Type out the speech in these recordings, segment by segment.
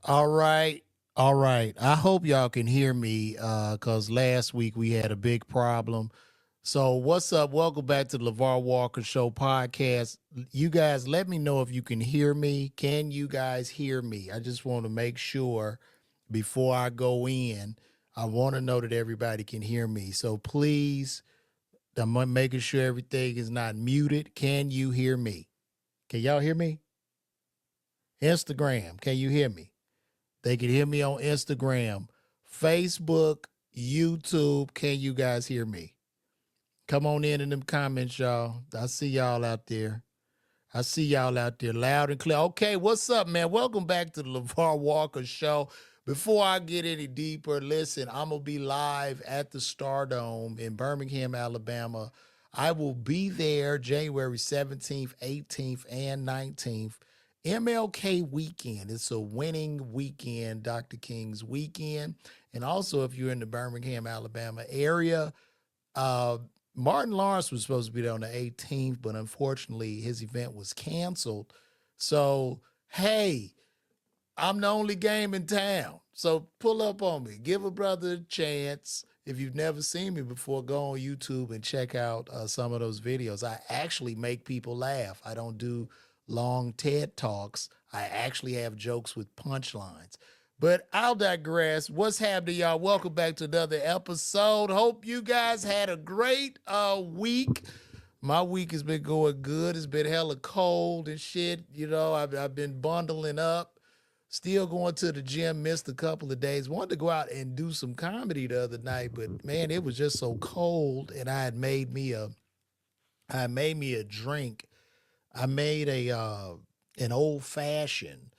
All right. All right. I hope y'all can hear me cuz last week we had a big problem. So, what's up? Welcome back to the LaVar Walker Show podcast. You guys let me know if you can hear me. Can you guys hear me? I just want to make sure before I go in. I want to know that everybody can hear me. So, please, I'm making sure everything is not muted. Can you hear me? Can y'all hear me? Instagram, can you hear me? They can hear me on Instagram, Facebook, YouTube. Can you guys hear me? Come on in them comments, y'all. I see y'all out there. I see y'all out there loud and clear. Okay, what's up, man? Welcome back to the LaVar Walker Show. Before I get any deeper, listen, I'm going to be live at the Stardome in Birmingham, Alabama. I will be there January 17th, 18th, and 19th. MLK weekend. It's a winning weekend, Dr. King's weekend. And also, if you're in the Birmingham, Alabama area, uh, Martin Lawrence was supposed to be there on the 18th, but unfortunately his event was canceled. So, hey, I'm the only game in town. So pull up on me. Give a brother a chance. If you've never seen me before, go on YouTube and check out some of those videos. I actually make people laugh. I don't do long TED Talks. I actually have jokes with punchlines. But I'll digress. What's happening, y'all? Welcome back to another episode. Hope you guys had a great week. My week has been going good. It's been hella cold and shit. You know, I've been bundling up. Still going to the gym, missed a couple of days. Wanted to go out and do some comedy the other night, but man, it was just so cold. And I made me a drink. I made a an old fashioned.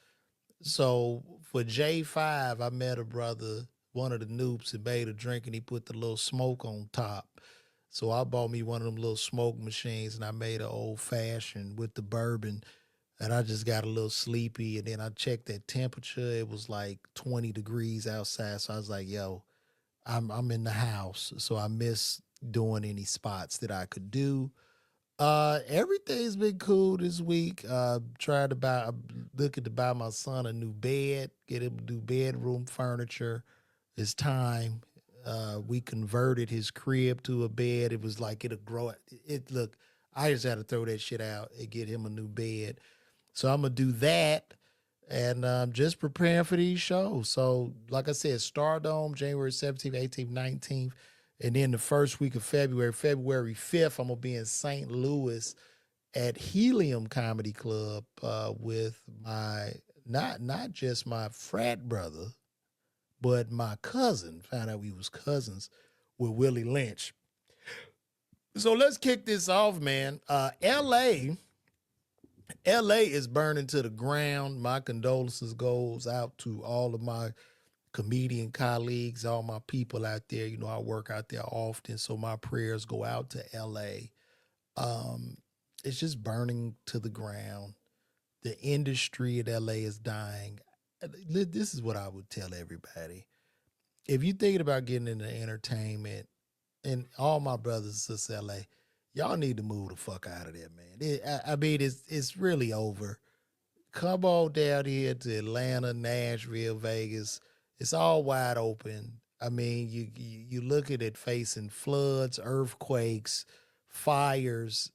So for J5, I met a brother, one of the noobs, that made a drink and he put the little smoke on top. So I bought me one of them little smoke machines and I made an old fashioned with the bourbon. And I just got a little sleepy. And then I checked that temperature. It was like 20 degrees outside. So I was like, yo, I'm in the house. So I missed doing any spots that I could do. Everything's been cool this week. Tried to buy, looking to buy my son a new bed, get him new bedroom furniture. It's time. We converted his crib to a bed. It was like it'll grow. Look, I just had to throw that shit out and get him a new bed. So I'm gonna do that, and just preparing for these shows. So, like I said, Stardome, January 17th, 18th, 19th. And then the first week of February, February 5th, I'm going to be in St. Louis at Helium Comedy Club with my, not just my frat brother, but my cousin. Found out we was cousins with Willie Lynch. So let's kick this off, man. LA is burning to the ground. My condolences goes out to all of my comedian colleagues, all my people out there. You know, I work out there often, so my prayers go out to LA. Um, it's just burning to the ground. The industry at LA is dying. This is what I would tell everybody. If you're thinking about getting into entertainment, and all my brothers and sisters LA, y'all need to move the fuck out of there, man. I mean, it's really over. Come on down here to Atlanta, Nashville, Vegas. It's all wide open. I mean, you look at it facing floods, earthquakes, fires.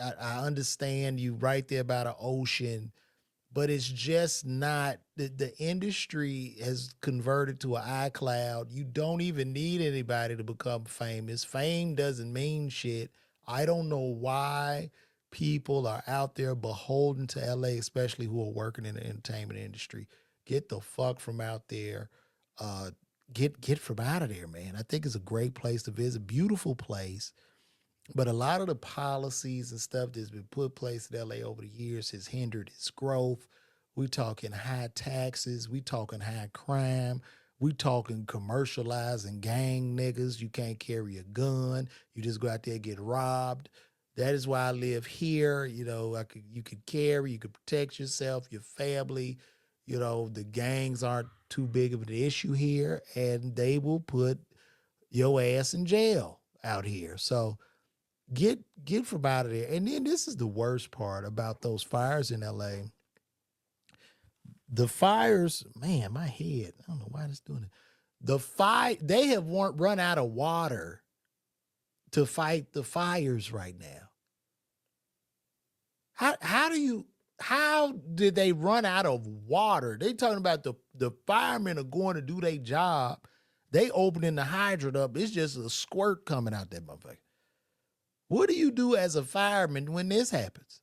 I understand you right there by the ocean, but it's just not the industry has converted to an iCloud. You don't even need anybody to become famous. Fame doesn't mean shit. I don't know why people are out there beholden to LA, especially who are working in the entertainment industry. Get the fuck from out there. Uh, get from out of there, man. I think it's a great place to visit. Beautiful place. But a lot of the policies and stuff that's been put place in LA over the years has hindered its growth. We talking high taxes. We talking high crime. We talking commercializing gang niggas. You can't carry a gun. You just go out there and get robbed. That is why I live here. You know, you could carry, you could protect yourself, your family. You know, the gangs aren't too big of an issue here, and they will put your ass in jail out here. So get from out of there. And then this is the worst part about those fires in LA. The fires, man, my head. I don't know why it's doing it. They have run out of water to fight the fires right now. How did they run out of water? They talking about the firemen are going to do their job. They opening the hydrant up. It's just a squirt coming out that motherfucker. What do you do as a fireman when this happens?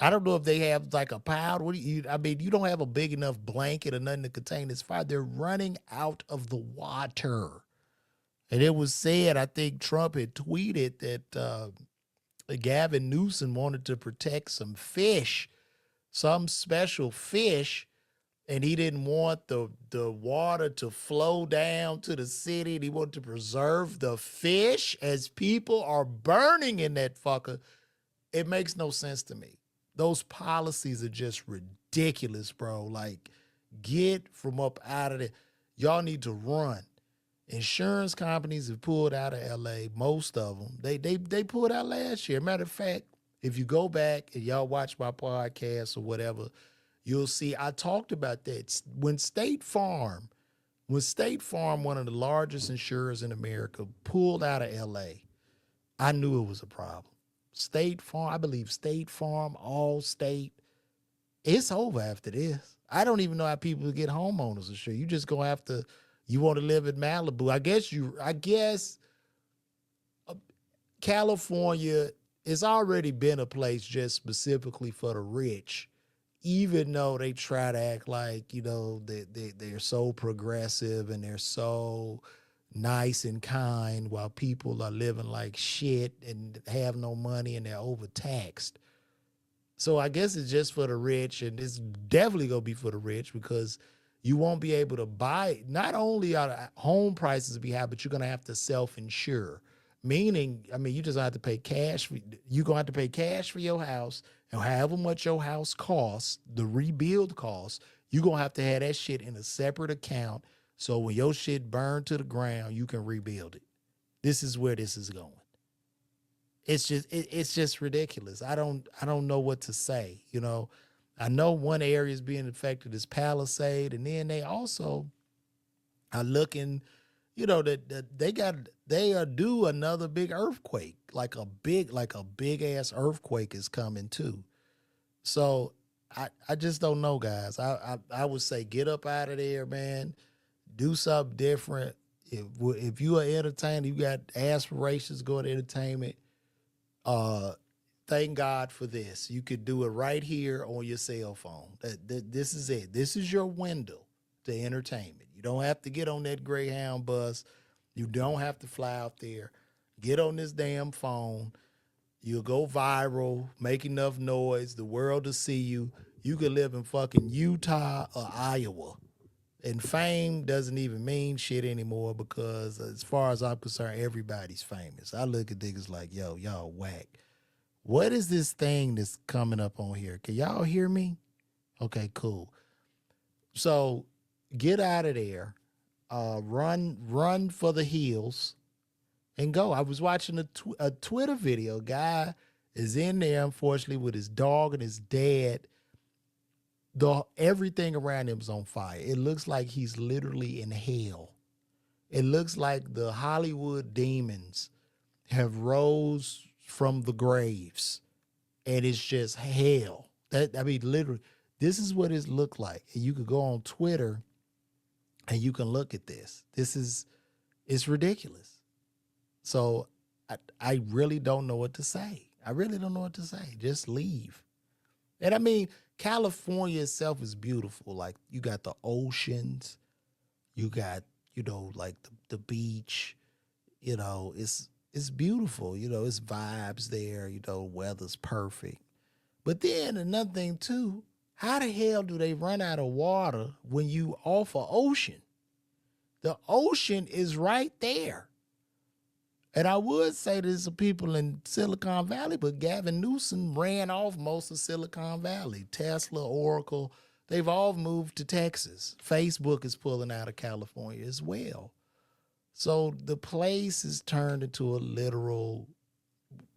I don't know if they have like a pile. What do you? I mean, you don't have a big enough blanket or nothing to contain this fire. They're running out of the water, and it was said. I think Trump had tweeted that Gavin Newsom wanted to protect some fish, some special fish, and he didn't want the water to flow down to the city. And he wanted to preserve the fish as people are burning in that fucker. It makes no sense to me. Those policies are just ridiculous, bro. Like, get from up out of it. Y'all need to run. Insurance companies have pulled out of LA, most of them. They pulled out last year. Matter of fact, if you go back and y'all watch my podcast or whatever, you'll see I talked about that. When State Farm, one of the largest insurers in America, pulled out of LA, I knew it was a problem. State Farm, I believe State Farm, Allstate, it's over after this. I don't even know how people get homeowners insurance. You just gonna have to. You want to live in Malibu? I guess California has already been a place just specifically for the rich, even though they try to act like, they're so progressive and they're so nice and kind while people are living like shit and have no money and they're overtaxed. So I guess it's just for the rich, and it's definitely going to be for the rich because you won't be able to buy. Not only are home prices be high, but you're going to have to self-insure. Meaning, I mean, you just have to pay cash. You're going to have to pay cash for your house, and however much your house costs, the rebuild costs, you're going to have that shit in a separate account. So when your shit burned to the ground, you can rebuild it. This is where this is going. It's just ridiculous. I don't know what to say. I know one area is being affected is Palisade, and then they also are looking, that they are due another big earthquake, like a big ass earthquake is coming too. So I just don't know, guys. I would say get up out of there, man. Do something different. If you are entertained, you got aspirations, go to entertainment. Thank God for this. You could do it right here on your cell phone. This is it. This is your window to entertainment. You don't have to get on that Greyhound bus. You don't have to fly out there. Get on this damn phone. You'll go viral, make enough noise, the world will see you. You could live in fucking Utah or Iowa. And fame doesn't even mean shit anymore because as far as I'm concerned, everybody's famous. I look at niggas like, yo, y'all whack. What is this thing that's coming up on here? Can y'all hear me? Okay, cool. So get out of there. Run for the hills and go. I was watching a Twitter video. Guy is in there, unfortunately, with his dog and his dad. Everything around him is on fire. It looks like he's literally in hell. It looks like the Hollywood demons have rose from the graves, and it's just hell. Literally, this is what it looked like. And you could go on Twitter, and you can look at this. It's ridiculous. So I really don't know what to say. I really don't know what to say. Just leave. And I mean, California itself is beautiful. Like, you got the oceans, you got, like the beach, it's beautiful. It's vibes there, weather's perfect. But then another thing too, how the hell do they run out of water when you off an ocean? The ocean is right there. And I would say there's some people in Silicon Valley, but Gavin Newsom ran off most of Silicon Valley. Tesla, Oracle, they've all moved to Texas. Facebook is pulling out of California as well. So the place is turned into a literal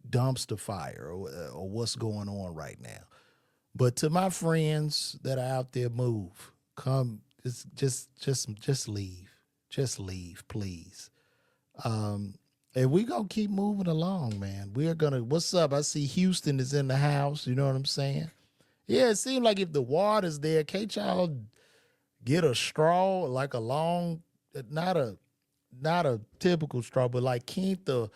dumpster fire or what's going on right now. But to my friends that are out there, move. Come, just leave. Just leave, please. Um, and we gonna keep moving along, man. We are gonna. What's up? I see Houston is in the house. You know what I'm saying? Yeah, it seems like if the water's there, can't y'all get a straw, like a long, not a not a typical straw, but like can't the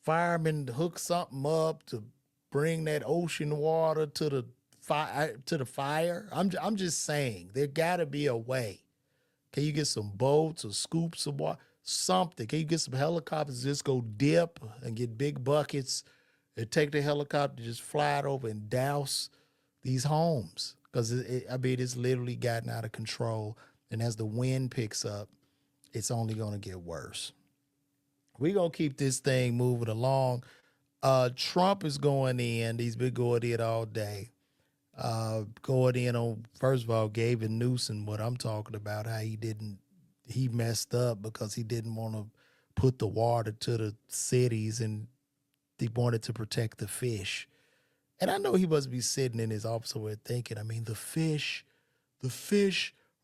firemen hook something up to bring that ocean water to the fire? I'm just saying there got to be a way. Can you get some boats or scoops of water? Something. Can you get some helicopters? Just go dip and get big buckets and take the helicopter, just fly it over and douse these homes because I mean it's literally gotten out of control. And as the wind picks up, it's only going to get worse. We're going to keep this thing moving along. Trump is going in. He's been going in all day. Going in on, first of all, Gavin Newsom, what I'm talking about, how he messed up because he didn't want to put the water to the cities and he wanted to protect the fish. And I know he must be sitting in his office somewhere thinking, I mean, the fish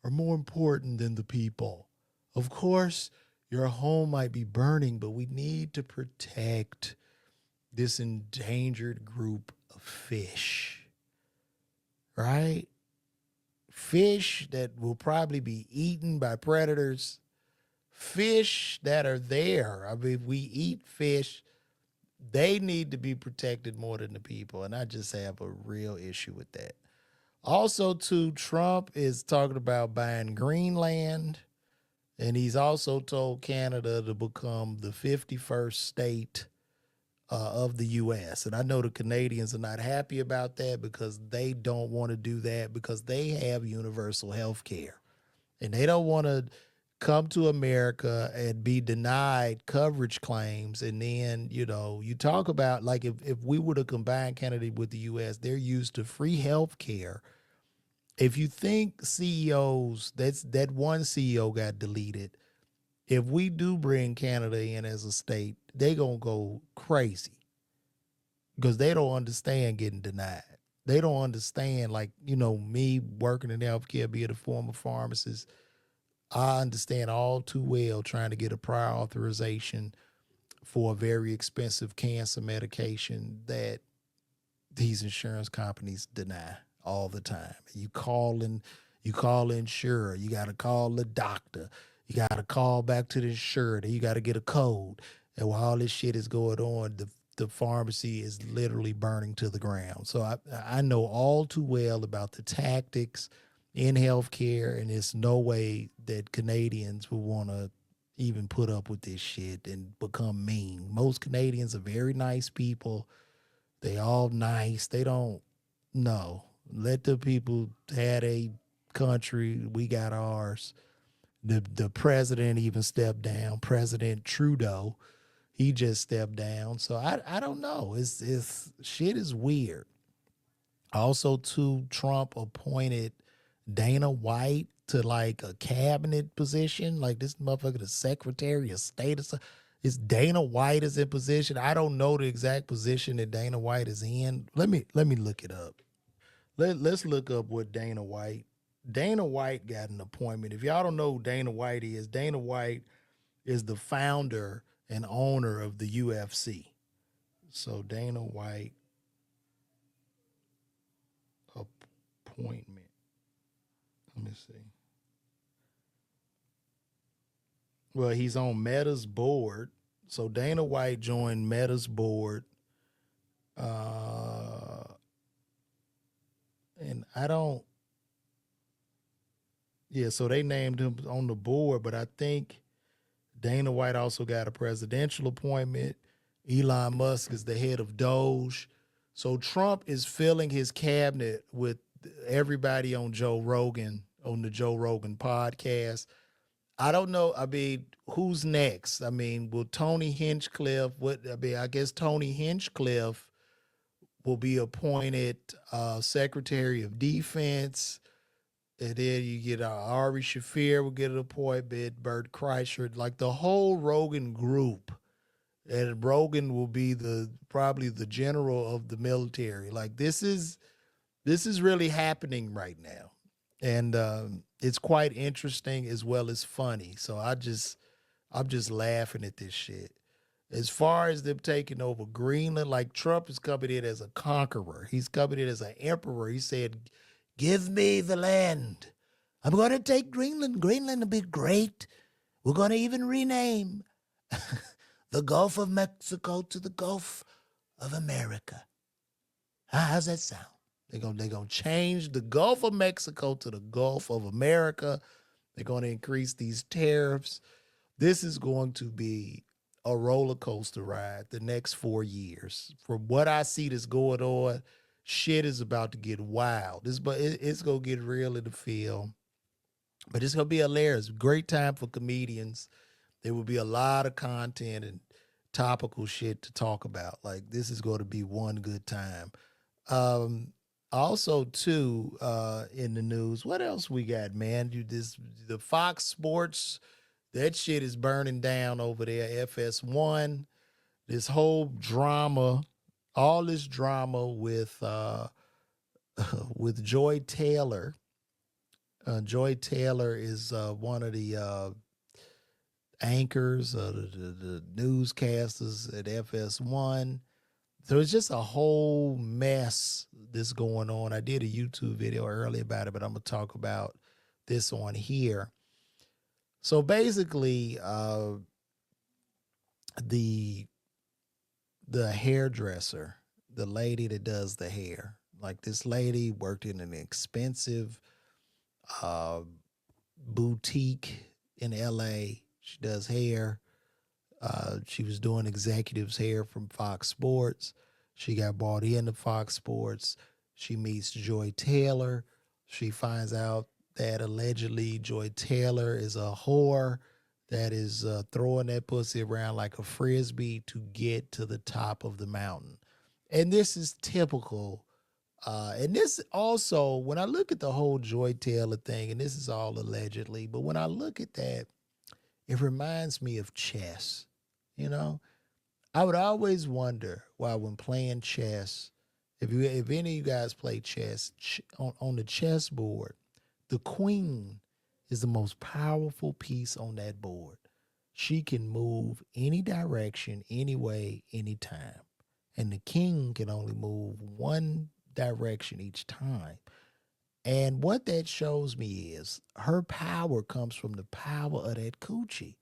are more important than the people. Of course, your home might be burning, but we need to protect this endangered group of fish, right? Fish that will probably be eaten by predators, fish that are there. I mean, we eat fish. They need to be protected more than the people. And I just have a real issue with that. Also, too, Trump is talking about buying Greenland. And he's also told Canada to become the 51st state of the U.S. And I know the Canadians are not happy about that because they don't want to do that because they have universal health care. And they don't want to come to America and be denied coverage claims. And then, you talk about like if we were to combine Canada with the U.S., they're used to free health care. If you think CEOs, that one CEO got deleted. If we do bring Canada in as a state, they gonna go crazy because they don't understand getting denied. They don't understand, like, me working in healthcare, being a former pharmacist, I understand all too well trying to get a prior authorization for a very expensive cancer medication that these insurance companies deny all the time. You call the insurer, you got to call the doctor, you got to call back to the insurer, you got to get a code. And while all this shit is going on, the pharmacy is literally burning to the ground. So I know all too well about the tactics in healthcare, and there's no way that Canadians would want to even put up with this shit and become mean. Most Canadians are very nice people. They all nice. They don't know. Let the people have a country. We got ours. The president even stepped down. President Trudeau, he just stepped down. So I don't know. It's shit is weird. Also, too, Trump appointed Dana White to like a cabinet position, like this motherfucker, the Secretary of State or something. Is Dana White is in position? I don't know the exact position that Dana White is in. Let me look it up. Let's look up what Dana White. Dana White got an appointment. If y'all don't know who Dana White is the founder and owner of the UFC. So Dana White appointment. Let me see. Well, he's on Meta's board. So Dana White joined Meta's board. Uh, and I don't, yeah, so they named him on the board, but I think Dana White also got a presidential appointment. Elon Musk is the head of Doge. So Trump is filling his cabinet with everybody on the Joe Rogan podcast. I don't know. I mean, who's next? I mean, will Tony Hinchcliffe? I guess Tony Hinchcliffe will be appointed Secretary of Defense. And then you get Ari Shafir will get an appointment, Bert Kreischer, like the whole Rogan group. And Rogan will be probably the general of the military. Like this is This is really happening right now. And it's quite interesting as well as funny. So I'm just laughing at this shit. As far as them taking over Greenland, like Trump is coming in as a conqueror. He's coming in as an emperor. He said, "Give me the land. I'm going to take Greenland. Greenland will be great. We're going to even rename the Gulf of Mexico to the Gulf of America." How's that sound? They're gonna change the Gulf of Mexico to the Gulf of America. They're gonna increase these tariffs. This is going to be a roller coaster ride the next 4 years. From what I see that's going on, shit is about to get wild. It's gonna get real in the field, but it's gonna be hilarious. Great time for comedians. There will be a lot of content and topical shit to talk about. Like this is going to be one good time. Um, Also, too, in the news, what else we got, man? The Fox Sports, that shit is burning down over there. FS1, this whole drama, all this drama with with Joy Taylor. Joy Taylor is one of the anchors, the newscasters at FS1. So it's just a whole mess that's going on. I did a YouTube video earlier about it, but I'm gonna talk about this on here. So basically, the hairdresser, the lady that does the hair, like this lady worked in an expensive uh, boutique in LA. She does hair. She was doing executives hair from Fox Sports. She got brought into Fox Sports. She meets Joy Taylor. She finds out that allegedly Joy Taylor is a whore that is throwing that pussy around like a frisbee to get to the top of the mountain. And this is typical. And this also, when I look at the whole Joy Taylor thing, and this is all allegedly, but when I look at that, it reminds me of chess. You know, I would always wonder why when playing chess, if any of you guys play chess on the chessboard, the queen is the most powerful piece on that board. She can move any direction, any way, anytime. And the king can only move one direction each time. And what that shows me is her power comes from the power of that coochie.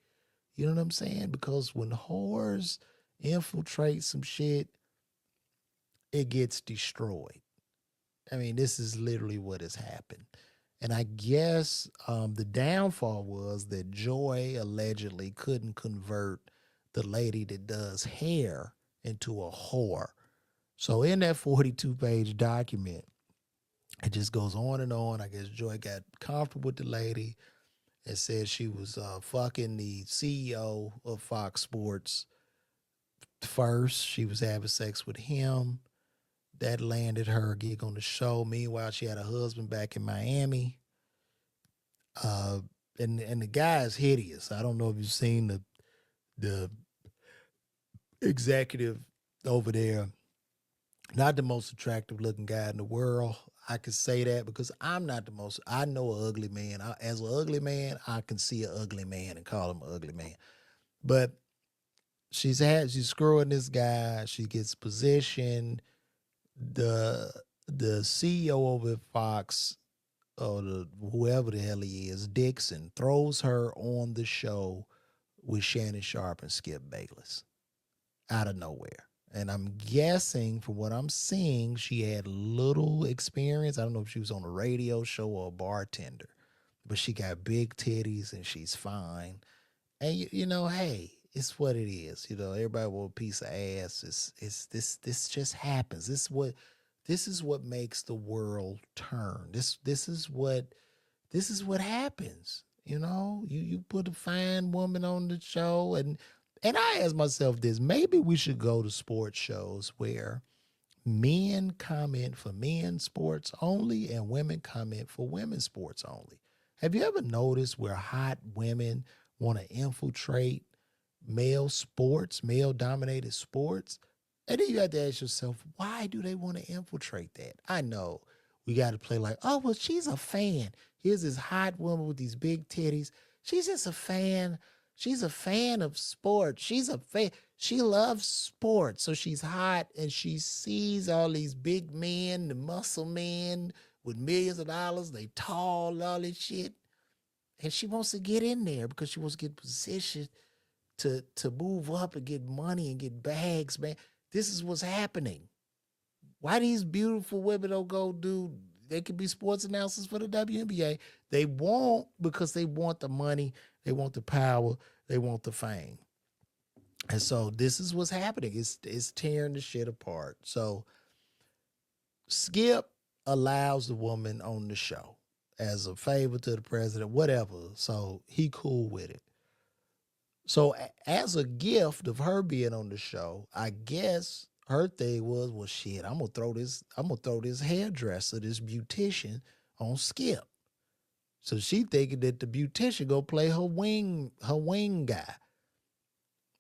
You know what I'm saying? Because when whores infiltrate some shit, it gets destroyed. I mean, this is literally what has happened. And I guess the downfall was that Joy allegedly couldn't convert the lady that does hair into a whore. So in that 42-page document, it just goes on and on. I guess Joy got comfortable with the lady and said she was fucking the CEO of Fox Sports first. She was having sex with him. That landed her a gig on the show. Meanwhile, she had a husband back in Miami. Uh, and the guy is hideous. I don't know if you've seen the executive over there. Not the most attractive looking guy in the world. I can say that because I'm not the most. I know an ugly man. As an ugly man, I can see an ugly man and call him an ugly man. But she's screwing this guy. She gets position. The CEO over at Fox or whoever the hell he is, Dixon, throws her on the show with Shannon Sharp and Skip Bayless out of nowhere. And I'm guessing from what I'm seeing, she had little experience. I don't know if she was on a radio show or a bartender, but she got big titties and she's fine. And you know, hey, it's what it is. You know, everybody want a piece of ass. It's this just happens. This is what makes the world turn. This is what happens. You know, you put a fine woman on the show, and I ask myself this: maybe we should go to sports shows where men comment for men's sports only and women comment for women's sports only. Have you ever noticed where hot women want to infiltrate male sports, male dominated sports? And then you have to ask yourself, why do they want to infiltrate that? I know we got to play like, oh, well, she's a fan. Here's this hot woman with these big titties. She's just a fan. She's a fan of sports. She's a fan. She loves sports. So she's hot and she sees all these big men, the muscle men with millions of dollars. They tall, all this shit. And she wants to get in there because she wants to get positioned to move up and get money and get bags, man. This is what's happening. Why these beautiful women don't go do, they could be sports announcers for the WNBA. They won't because they want the money, they want the power, they want the fame. And so this is what's happening. It's tearing the shit apart. So Skip allows the woman on the show as a favor to the president, whatever. So he cool with it. So as a gift of her being on the show, I guess her thing was, well, shit, I'm gonna throw this hairdresser, this beautician on Skip. So she thinking that the beautician go play her wing guy.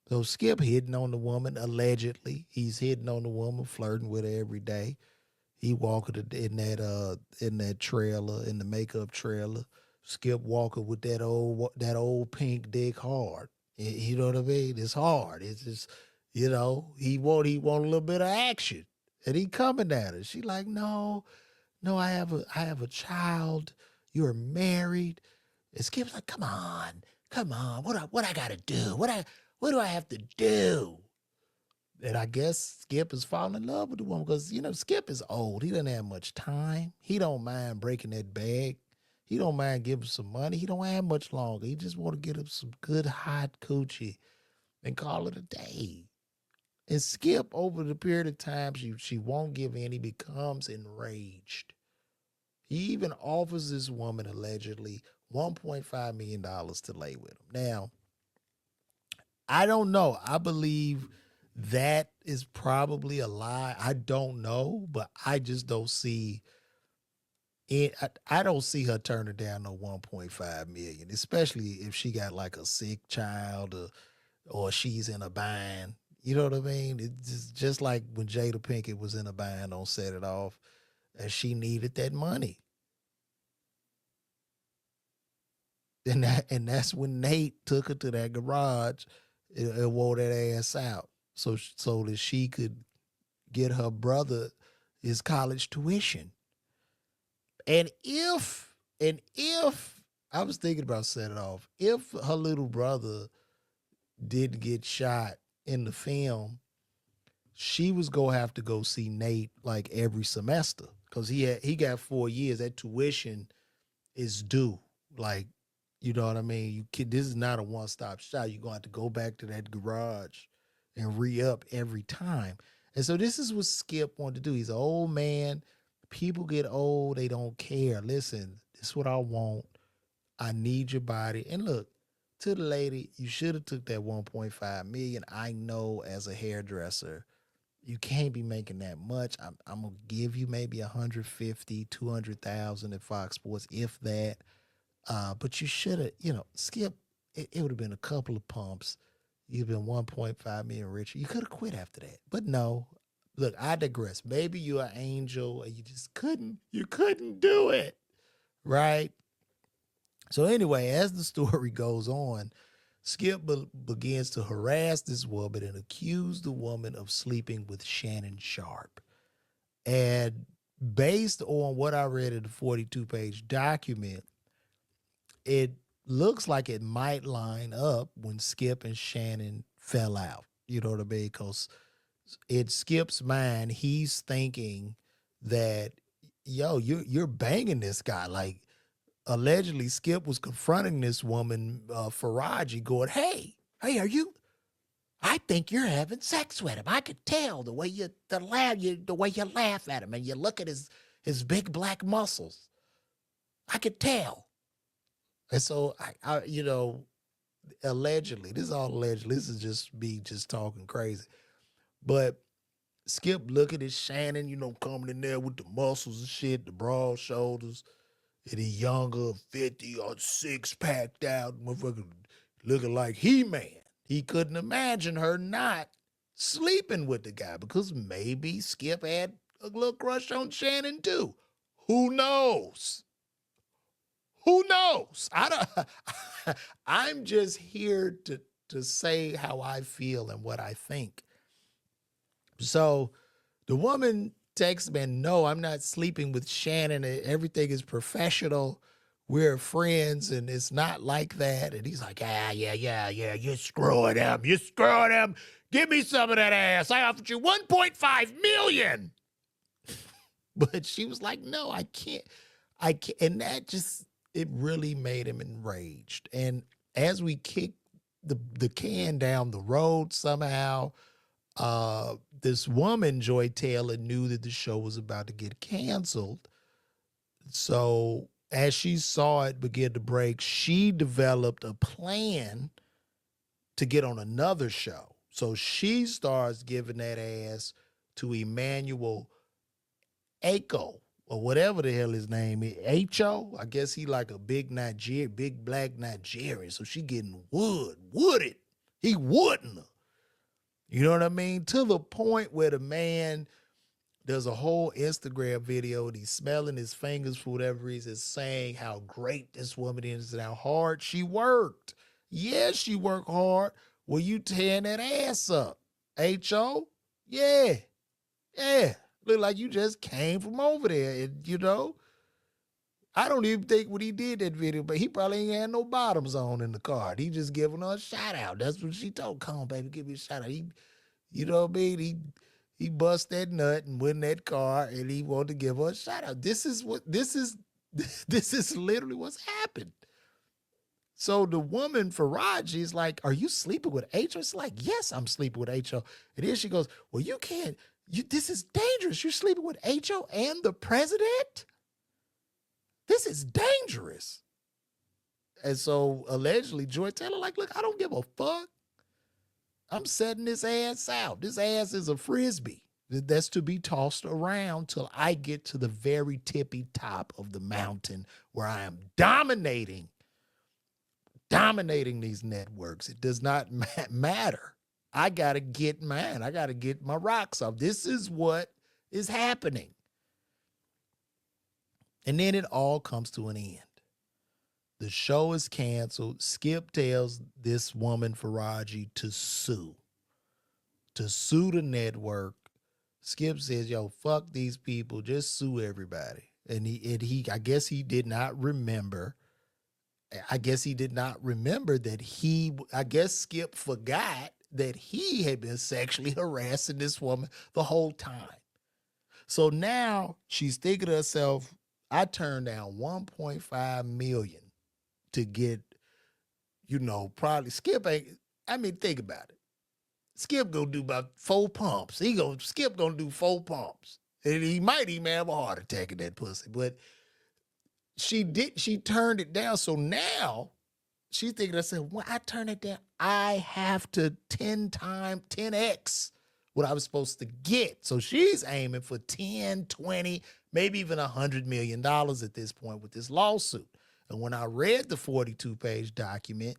So Skip hitting on the woman, allegedly. He's hitting on the woman, flirting with her every day. He walking in that trailer, in the makeup trailer. Skip walking with that old pink dick hard. You know what I mean? It's hard. It's just, he want a little bit of action. And he coming at her. She like, no, I have a child. You're married. And Skip's like, come on. What I gotta do? What do I have to do? And I guess Skip is falling in love with the woman because, Skip is old. He doesn't have much time. He don't mind breaking that bag. He don't mind giving some money. He don't have much longer. He just want to get him some good hot coochie and call it a day. And Skip, over the period of time she won't give in, he becomes enraged. He even offers this woman, allegedly, $1.5 million to lay with him. Now, I don't know. I believe that is probably a lie. I don't know, but I just don't see it. I don't see her turning down no 1.5 million, especially if she got like a sick child or she's in a bind. You know what I mean? It's just like when Jada Pinkett was in a bind on Set It Off and she needed that money. And that's when Nate took her to that garage and wore that ass out so that she could get her brother his college tuition. And if I was thinking about Set It Off, if her little brother didn't get shot in the film, she was gonna have to go see Nate like every semester because he got 4 years. That tuition is due. Like, you know what I mean? This is not a one-stop shop. You're gonna have to go back to that garage and re-up every time. And so this is what Skip wanted to do. He's an old man. People get old, they don't care. Listen, this is what I want. I need your body. And look, to the lady, you should have took that 1.5 million. I know as a hairdresser, you can't be making that much. I'm gonna give you maybe 150, 200,000 at Fox Sports, if that. But you should have, Skip, it would have been a couple of pumps. You've been 1.5 million richer. You could have quit after that. But no. Look, I digress. Maybe you're an angel and you couldn't do it. Right? So anyway, as the story goes on, Skip begins to harass this woman and accuse the woman of sleeping with Shannon Sharpe. And based on what I read in the 42-page document, it looks like it might line up when Skip and Shannon fell out. You know what I mean? Because in Skip's mind, he's thinking that, you're banging this guy. Like, allegedly, Skip was confronting this woman, Faraji, going, hey, are you? I think you're having sex with him. I could tell the way you laugh at him and you look at his big black muscles. I could tell. And so I allegedly, this is all allegedly. This is just me just talking crazy. But Skip looking at Shannon, coming in there with the muscles and shit, the broad shoulders, and he younger, 50 or 6-packed out, motherfucker looking like He-Man. He couldn't imagine her not sleeping with the guy because maybe Skip had a little crush on Shannon too. Who knows? Who knows? I'm just here to say how I feel and what I think. So the woman texts me, no, I'm not sleeping with Shannon. Everything is professional. We're friends, and it's not like that. And he's like, yeah. You're screwing him. You're screwing him. Give me some of that ass. I offered you $1.5 million. But she was like, no, I can't. And that just, it really made him enraged. And as we kicked the can down the road somehow, this woman, Joy Taylor, knew that the show was about to get canceled. So as she saw it begin to break, she developed a plan to get on another show. So she starts giving that ass to Emmanuel Acho, or whatever the hell his name is. Acho? I guess he like a big black Nigerian. So she getting wooded. He wooding her. You know what I mean? To the point where the man does a whole Instagram video and he's smelling his fingers for whatever reason, saying how great this woman is and how hard she worked. Yeah, she worked hard. Well, you tearing that ass up. H.O.? Yeah. Look like you just came from over there. And, you know, I don't even think when he did that video, but he probably ain't had no bottoms on in the car. He just giving her a shout out. That's what she told. Come on, baby, give me a shout out. You know what I mean? He bust that nut and went in that car and he wanted to give her a shout out. This is literally what's happened. So the woman, Faraji, is like, are you sleeping with Acho? It's like, yes, I'm sleeping with Acho. And then she goes, well, you can't. This is dangerous. You're sleeping with Acho and the president? This is dangerous. And so allegedly, Joy Taylor like, look, I don't give a fuck. I'm setting this ass out. This ass is a Frisbee that's to be tossed around till I get to the very tippy top of the mountain where I am dominating these networks. It does not matter. I got to get mine. I got to get my rocks off. This is what is happening. And then it all comes to an end. The show is canceled. Skip tells this woman, Faraji, to sue the network. Skip says, yo, fuck these people. Just sue everybody. And he I guess he did not remember. I guess Skip forgot that he had been sexually harassing this woman the whole time. So now she's thinking to herself, I turned down $1.5 million to get, probably Skip ain't, think about it. Skip gonna do about 4 pumps. Skip gonna do 4 pumps. And he might even have a heart attack in that pussy. But she turned it down. So now she's thinking to herself, when I turn it down, I have to 10x what I was supposed to get. So she's aiming for 10, 20, maybe even $100 million at this point with this lawsuit. And when I read the 42-page document,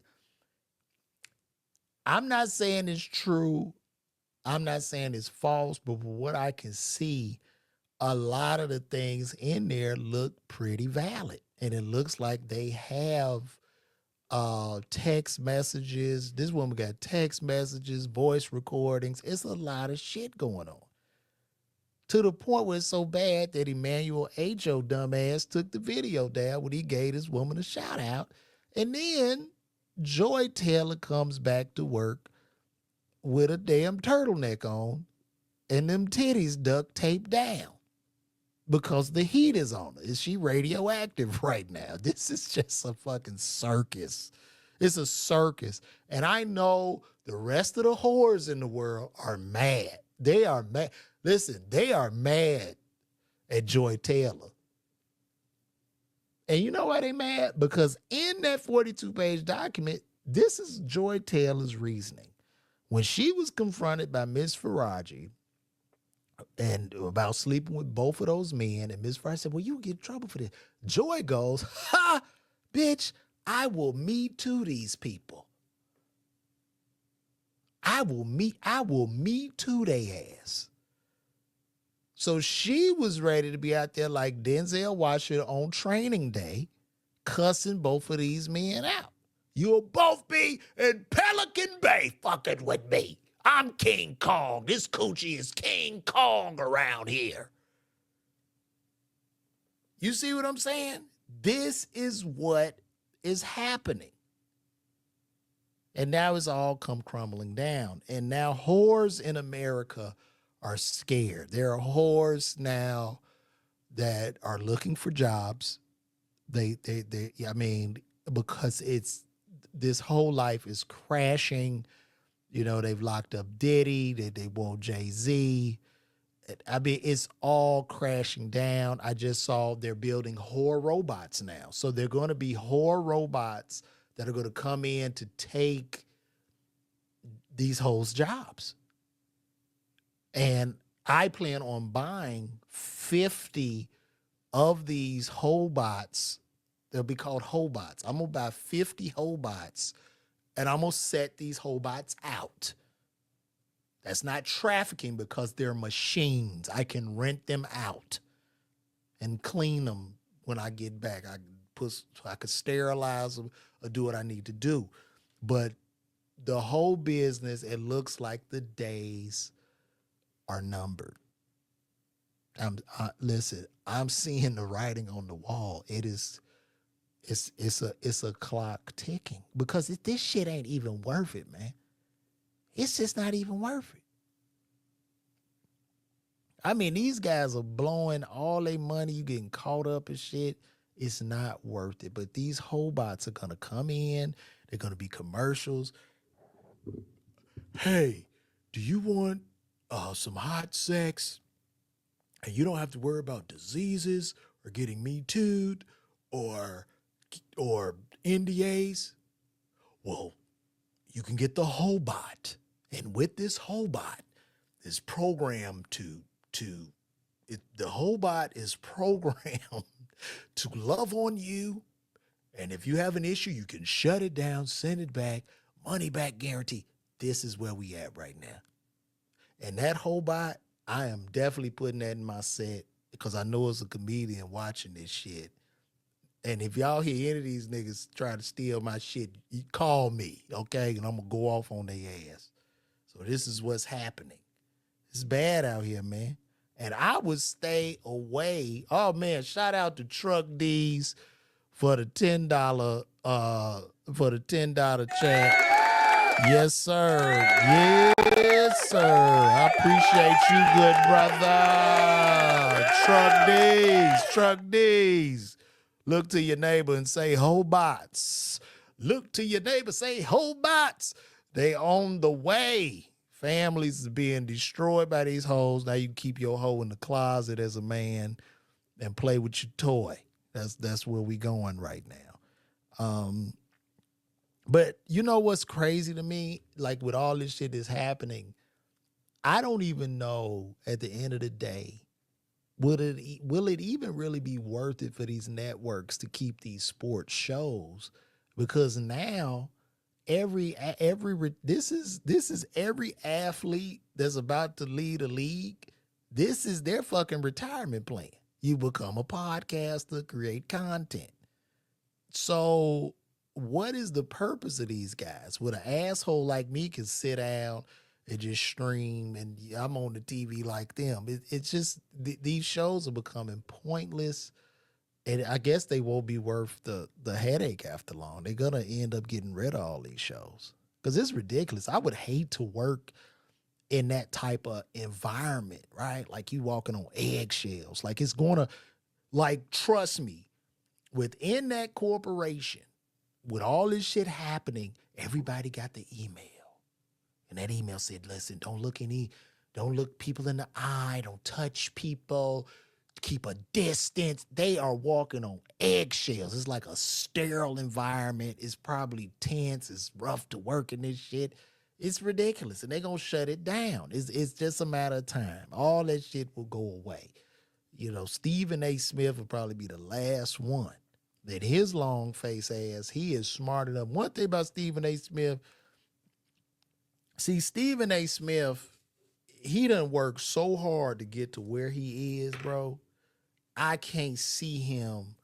I'm not saying it's true. I'm not saying it's false, but from what I can see, a lot of the things in there look pretty valid. And it looks like they have text messages. This woman got text messages, voice recordings. It's a lot of shit going on. To the point where it's so bad that Emmanuel Acho dumbass took the video down when he gave this woman a shout out. And then Joy Taylor comes back to work with a damn turtleneck on and them titties duct taped down because the heat is on her. Is she radioactive right now? This is just a fucking circus. It's a circus. And I know the rest of the whores in the world are mad. They are mad. Listen, they are mad at Joy Taylor. And you know why they mad? Because in that 42-page document, this is Joy Taylor's reasoning. When she was confronted by Miss Faraji and about sleeping with both of those men, and Miss Faraji said, well, you get in trouble for this. Joy goes, ha, bitch, I will Me Too these people. I will Me Too they ass. So she was ready to be out there like Denzel Washington on training day, cussing both of these men out. You'll both be in Pelican Bay fucking with me. I'm King Kong. This coochie is King Kong around here. You see what I'm saying? This is what is happening. And now it's all come crumbling down. And now whores in America are scared. There are whores now that are looking for jobs. I mean, because this whole life is crashing. You know, they've locked up Diddy. They want Jay-Z. I mean, it's all crashing down. I just saw they're building whore robots now. So they're going to be whore robots that are going to come in to take these hoes' jobs. And I plan on buying 50 of these hobots. They'll be called hobots. I'm going to buy 50 hobots, and I'm going to set these hobots out. That's not trafficking because they're machines. I can rent them out and clean them when I get back. I could sterilize them or do what I need to do. But the whole business, it looks like the days are numbered. Listen, I'm seeing the writing on the wall. It's a clock ticking because this shit ain't even worth it, man. It's just not even worth it. I mean, these guys are blowing all their money. You getting caught up in shit. It's not worth it. But these hobots are going to come in. They're going to be commercials. Hey, do you want some hot sex? And you don't have to worry about diseases or getting Me Too'd or NDAs. Well, you can get the hobot. And with this hobot, is programmed the hobot is programmed to love on you. And if you have an issue, you can shut it down, send it back, money back guarantee. This is where we at right now. And that hobot, I am definitely putting that in my set because I know as a comedian watching this shit. And if y'all hear any of these niggas try to steal my shit, you call me, okay? And I'm going to go off on their ass. So this is what's happening. It's bad out here, man. And I would stay away. Oh, man, shout out to Truck D's for the $10 chat. Yes, sir. Yes, sir. I appreciate you, good brother. Truck D's. Look to your neighbor and say, hobots. Look to your neighbor, say, hobots. They on the way. Families is being destroyed by these hoes. Now you can keep your hoe in the closet as a man and play with your toy. That's where we going right now. But you know what's crazy to me? Like with all this shit that's happening, I don't even know at the end of the day, will it even really be worth it for these networks to keep these sports shows? Because now this is every athlete that's about to lead a league. This is their fucking retirement plan. You become a podcaster, create content. So what is the purpose of these guys? Would an asshole like me can sit down and just stream and I'm on the TV like them? It's just these shows are becoming pointless. And I guess they won't be worth the headache after long. They're going to end up getting rid of all these shows because it's ridiculous. I would hate to work in that type of environment, right? Like you walking on eggshells. Like it's going to, like, trust me, within that corporation, with all this shit happening, everybody got the email. And that email said, listen, don't look people in the eye. Don't touch people. Keep a distance. They are walking on eggshells. It's like a sterile environment. It's probably tense. It's rough to work in this shit. It's ridiculous. And they're going to shut it down. It's just a matter of time. All that shit will go away. You know, Stephen A. Smith will probably be the last one. That his long face ass, he is smart enough. One thing about Stephen A. Smith, see, Stephen A. Smith, he done worked so hard to get to where he is, bro. I can't see him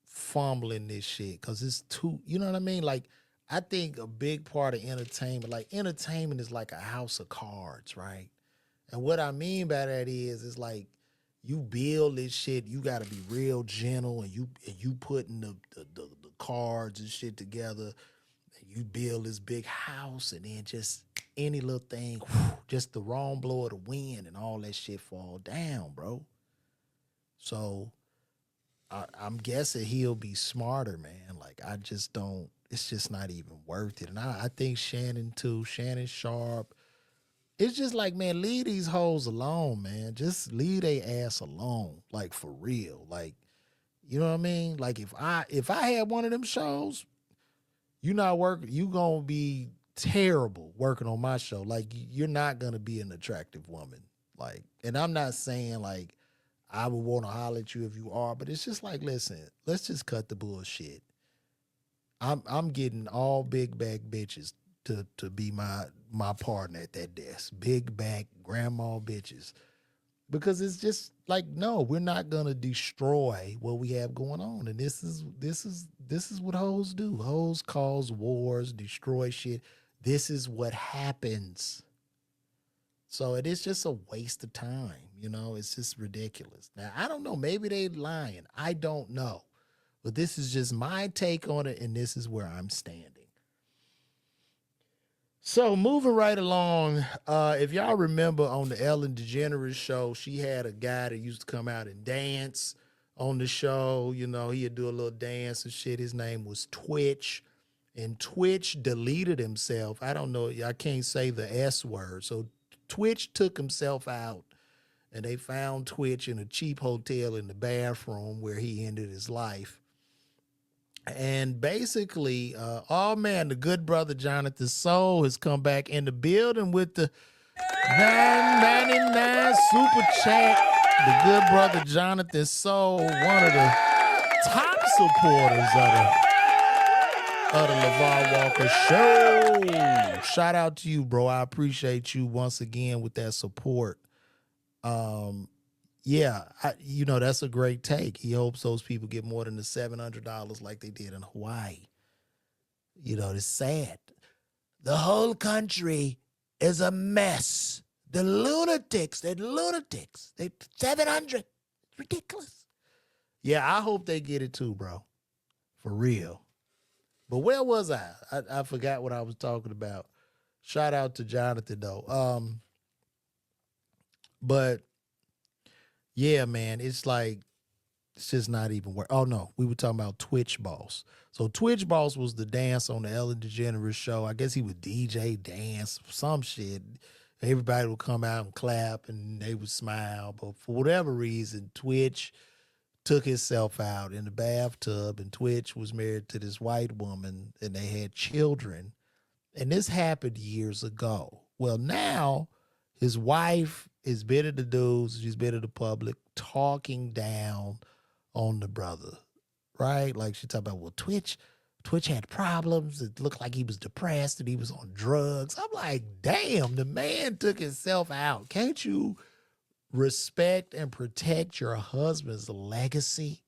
fumbling this shit because it's too, you know what I mean? Like, I think a big part of entertainment, like entertainment is like a house of cards, right? And what I mean by that is, it's like you build this shit, you got to be real gentle, and you putting the cards and shit together, and you build this big house, and then just any little thing, just the wrong blow of the wind, and all that shit fall down, bro. So I'm guessing he'll be smarter, man. Like, I just don't. It's just not even worth it. And I think Shannon too. Shannon Sharp. It's just like, man, leave these hoes alone, man. Just leave they ass alone, like for real. Like, you know what I mean? Like if I had one of them shows, you not working, you gonna be terrible working on my show. Like, you're not gonna be an attractive woman. Like, and I'm not saying like I would want to holler at you if you are, but it's just like, listen, let's just cut the bullshit. I'm getting all big back bitches to be my partner at that desk. Big back grandma bitches. Because it's just like, no, we're not gonna destroy what we have going on. And this is what hoes do. Hoes cause wars, destroy shit. This is what happens. So it is just a waste of time, you know. It's just ridiculous. Now, I don't know. Maybe they lying. I don't know. But this is just my take on it, and this is where I'm standing. So moving right along, if y'all remember on the Ellen DeGeneres show, she had a guy that used to come out and dance on the show. You know, he'd do a little dance and shit. His name was Twitch. And Twitch deleted himself. I don't know. I can't say the S word. So Twitch took himself out, and they found Twitch in a cheap hotel in the bathroom where he ended his life. And basically, oh man, the good brother Jonathan Soul has come back in the building with the 999 super chat. The good brother Jonathan Soul, one of the top supporters of the LaVar Walker show. Shout out to you, bro. I appreciate you once again with that support. Yeah, that's a great take. He hopes those people get more than the $700 like they did in Hawaii. You know, it's sad. The whole country is a mess. The lunatics, they're 700. Ridiculous. Yeah, I hope they get it too, bro. For real. But where was I? I forgot what I was talking about. Shout out to Jonathan, though. But yeah, man, it's like, it's just not even work. Oh, no, we were talking about Twitch Boss. So Twitch Boss was the dance on the Ellen DeGeneres show. I guess he would DJ dance, some shit. Everybody would come out and clap and they would smile. But for whatever reason, Twitch took himself out in the bathtub, and Twitch was married to this white woman, and they had children. And this happened years ago. Well, now his wife is bit of the dudes, she's bit of the public, talking down on the brother, right? Like, she talked about, well, Twitch had problems. It looked like he was depressed and he was on drugs. I'm like, damn, the man took himself out. Can't you respect and protect your husband's legacy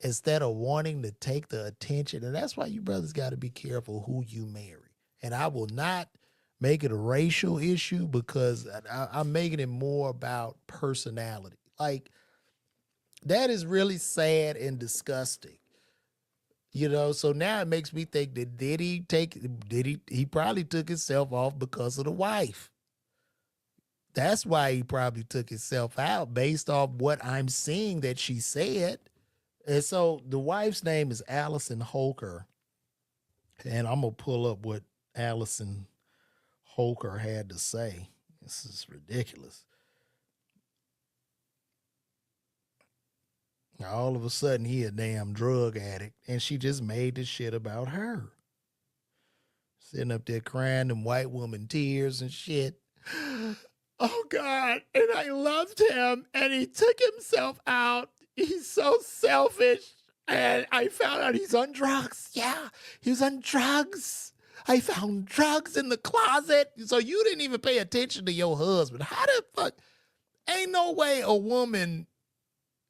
instead of wanting to take the attention? And that's why you brothers got to be careful who you marry. And I will not make it a racial issue, because I'm making it more about personality. Like, that is really sad and disgusting. You know, so now it makes me think that he probably took himself off because of the wife. That's why he probably took himself out, based off what I'm seeing that she said. And so the wife's name is Allison Holker. And I'm going to pull up what Allison Holker had to say. This is ridiculous. Now, all of a sudden, he a damn drug addict, and she just made this shit about her. Sitting up there crying, them white woman tears and shit. Oh, God, and I loved him, and he took himself out. He's so selfish, and I found out he's on drugs. Yeah, he's on drugs. I found drugs in the closet. So you didn't even pay attention to your husband. How the fuck? Ain't no way a woman,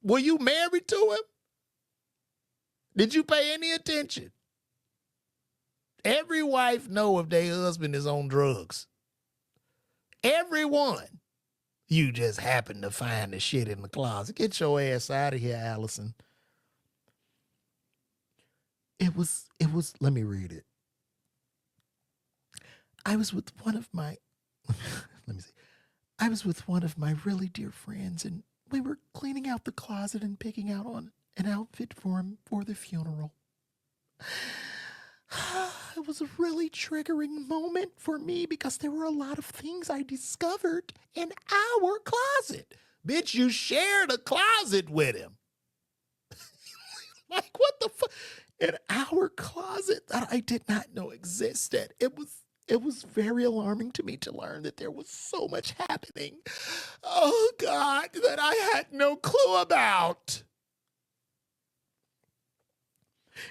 were you married to him? Did you pay any attention? Every wife know if their husband is on drugs. Everyone. You just happen to find the shit in the closet. Get your ass out of here, Allison. It was, let me read it. I was with one of my, let me see. I was with one of my really dear friends, and we were cleaning out the closet and picking out on an outfit for him for the funeral. It was a really triggering moment for me because there were a lot of things I discovered in our closet. Bitch, you shared a closet with him. Like, what the fuck? In our closet that I did not know existed. It was very alarming to me to learn that there was so much happening. Oh, God, that I had no clue about.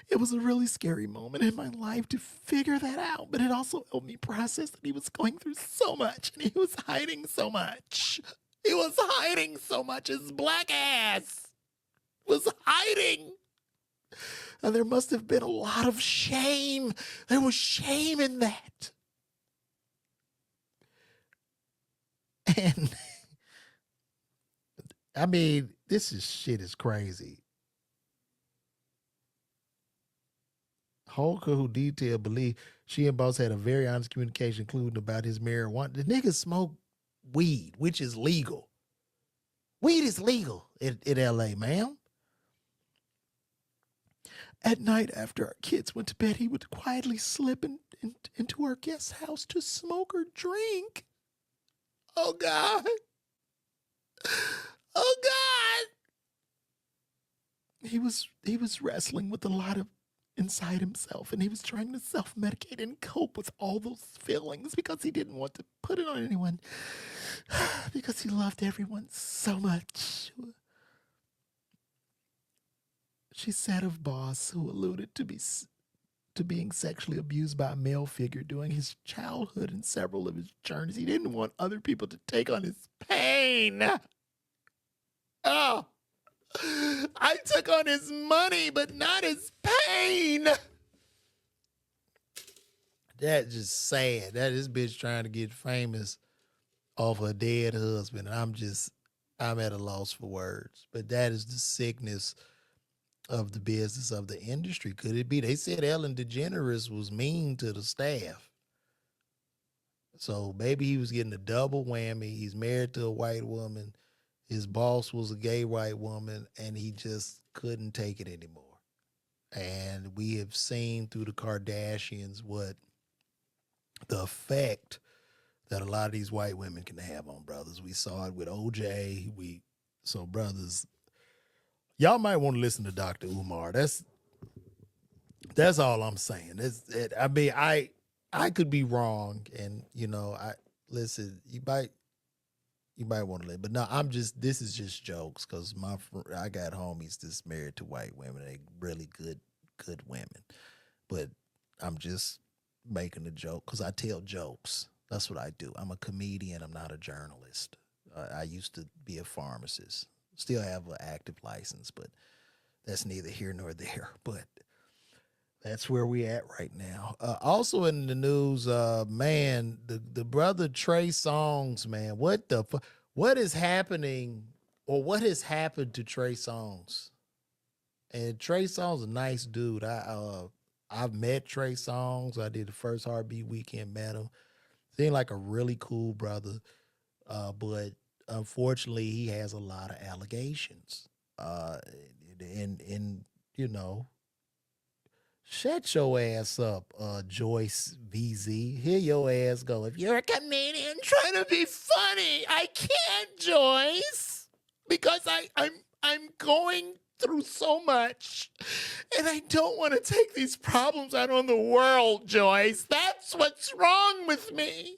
It was a really scary moment in my life to figure that out, but it also helped me process that he was going through so much and he was hiding so much. He was hiding so much. His black ass was hiding. And there must have been a lot of shame. There was shame in that. And I mean, shit is crazy. Holker, who detailed, believe she and Boss had a very honest communication, including about his marijuana. The nigga smoked weed, which is legal. Weed is legal in LA, ma'am. At night, after our kids went to bed, he would quietly slip into our guest house to smoke or drink. Oh, God. Oh, God. He was wrestling with a lot of inside himself, and he was trying to self-medicate and cope with all those feelings because he didn't want to put it on anyone, because he loved everyone so much. She said of Boss, who alluded to being sexually abused by a male figure during his childhood and several of his journeys, he didn't want other people to take on his pain. Oh, I took on his money, but not his pain. That's just sad. That this bitch trying to get famous off her dead husband. And I'm at a loss for words. But that is the sickness of the business of the industry. Could it be? They said Ellen DeGeneres was mean to the staff. So maybe he was getting a double whammy. He's married to a white woman. His boss was a gay white woman, and he just couldn't take it anymore. And we have seen through the Kardashians what the effect that a lot of these white women can have on brothers. We saw it with OJ. So brothers, y'all might want to listen to Dr. Umar. That's all I'm saying. I could be wrong, and listen. You might want to listen, but no. This is just jokes because I got homies that's married to white women. They really good women, but I'm just making a joke because I tell jokes. That's what I do. I'm a comedian. I'm not a journalist. I used to be a pharmacist. Still have an active license, but that's neither here nor there. But that's where we at right now. Also in the news, man, the brother Trey Songz, man, what is happening, or what has happened to Trey Songz? And Trey Songz a nice dude. I've met Trey Songz. I did the first Heartbeat weekend, met him. Seemed like a really cool brother, but unfortunately, he has a lot of allegations. Shut your ass up, Joyce VZ. Here your ass go. If you're a comedian trying to be funny, I can't, Joyce, because I'm going through so much, and I don't want to take these problems out on the world, Joyce. That's what's wrong with me.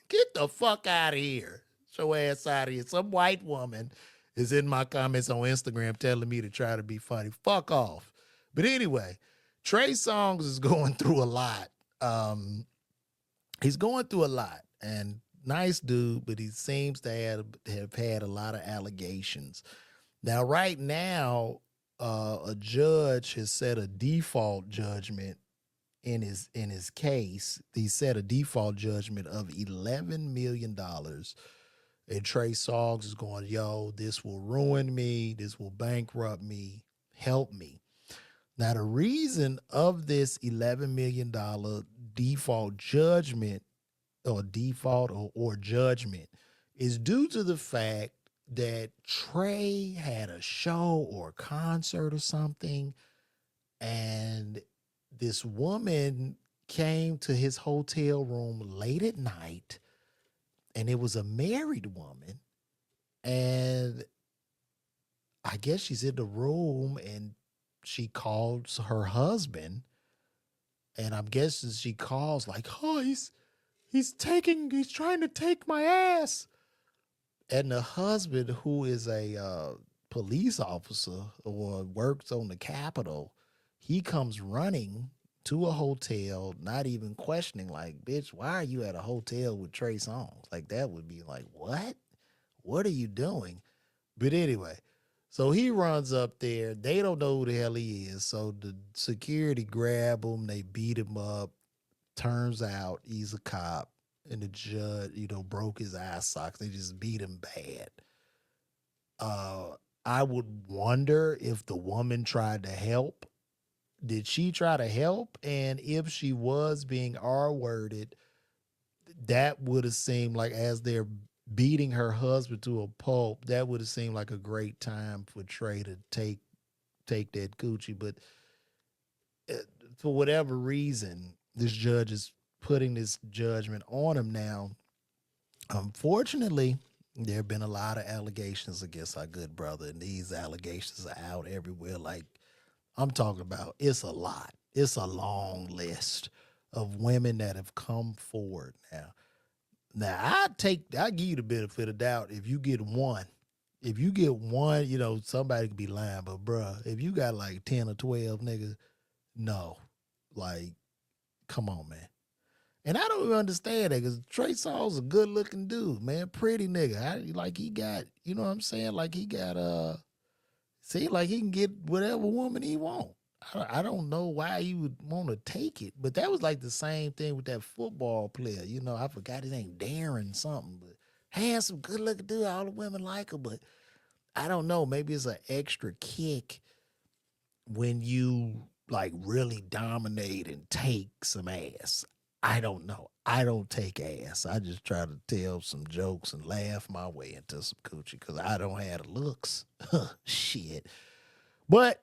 Get the fuck out of here. Get your ass out of here. Some white woman is in my comments on Instagram telling me to try to be funny. Fuck off. But anyway, Trey Songz is going through a lot. He's going through a lot, and nice dude, but he seems to have had a lot of allegations. Now, right now, a judge has set a default judgment in his case. He set a default judgment of $11 million. And Trey Songz is going, yo, this will ruin me. This will bankrupt me. Help me. Now, the reason of this $11 million default judgment or judgment is due to the fact that Trey had a show or a concert or something, and this woman came to his hotel room late at night, and it was a married woman, and I guess she's in the room, and she calls her husband, and I'm guessing she calls like, oh, he's trying to take my ass. And the husband, who is a police officer or works on the Capitol, he comes running to a hotel, not even questioning, like, bitch, why are you at a hotel with Trey Songz? Like, that would be like, what? What are you doing? But anyway, so he runs up there. They don't know who the hell he is. So the security grab him. They beat him up. Turns out he's a cop. And the judge, broke his eye sockets. They just beat him bad. I would wonder if the woman tried to help. Did she try to help? And if she was being R-worded, that would have seemed like, as they're beating her husband to a pulp, that would have seemed like a great time for Trey to take that coochie. But for whatever reason, this judge is putting this judgment on him now. Unfortunately, there have been a lot of allegations against our good brother, and these allegations are out everywhere. Like, I'm talking about, it's a lot. It's a long list of women that have come forward now. Now, I give you the benefit of doubt if you get one. If you get one, somebody could be lying, but bruh, if you got like 10 or 12 niggas, no. Like, come on, man. And I don't even understand that, because Trey Songz a good looking dude, man. Pretty nigga. Like, he got, you know what I'm saying? Like, he got, see, like he can get whatever woman he want. I don't know why he would want to take it, but that was like the same thing with that football player. I forgot his name, Darren something, but handsome, good looking dude. All the women like him, but I don't know. Maybe it's an extra kick when you like really dominate and take some ass. I don't know. I don't take ass. I just try to tell some jokes and laugh my way into some coochie because I don't have the looks. Shit. But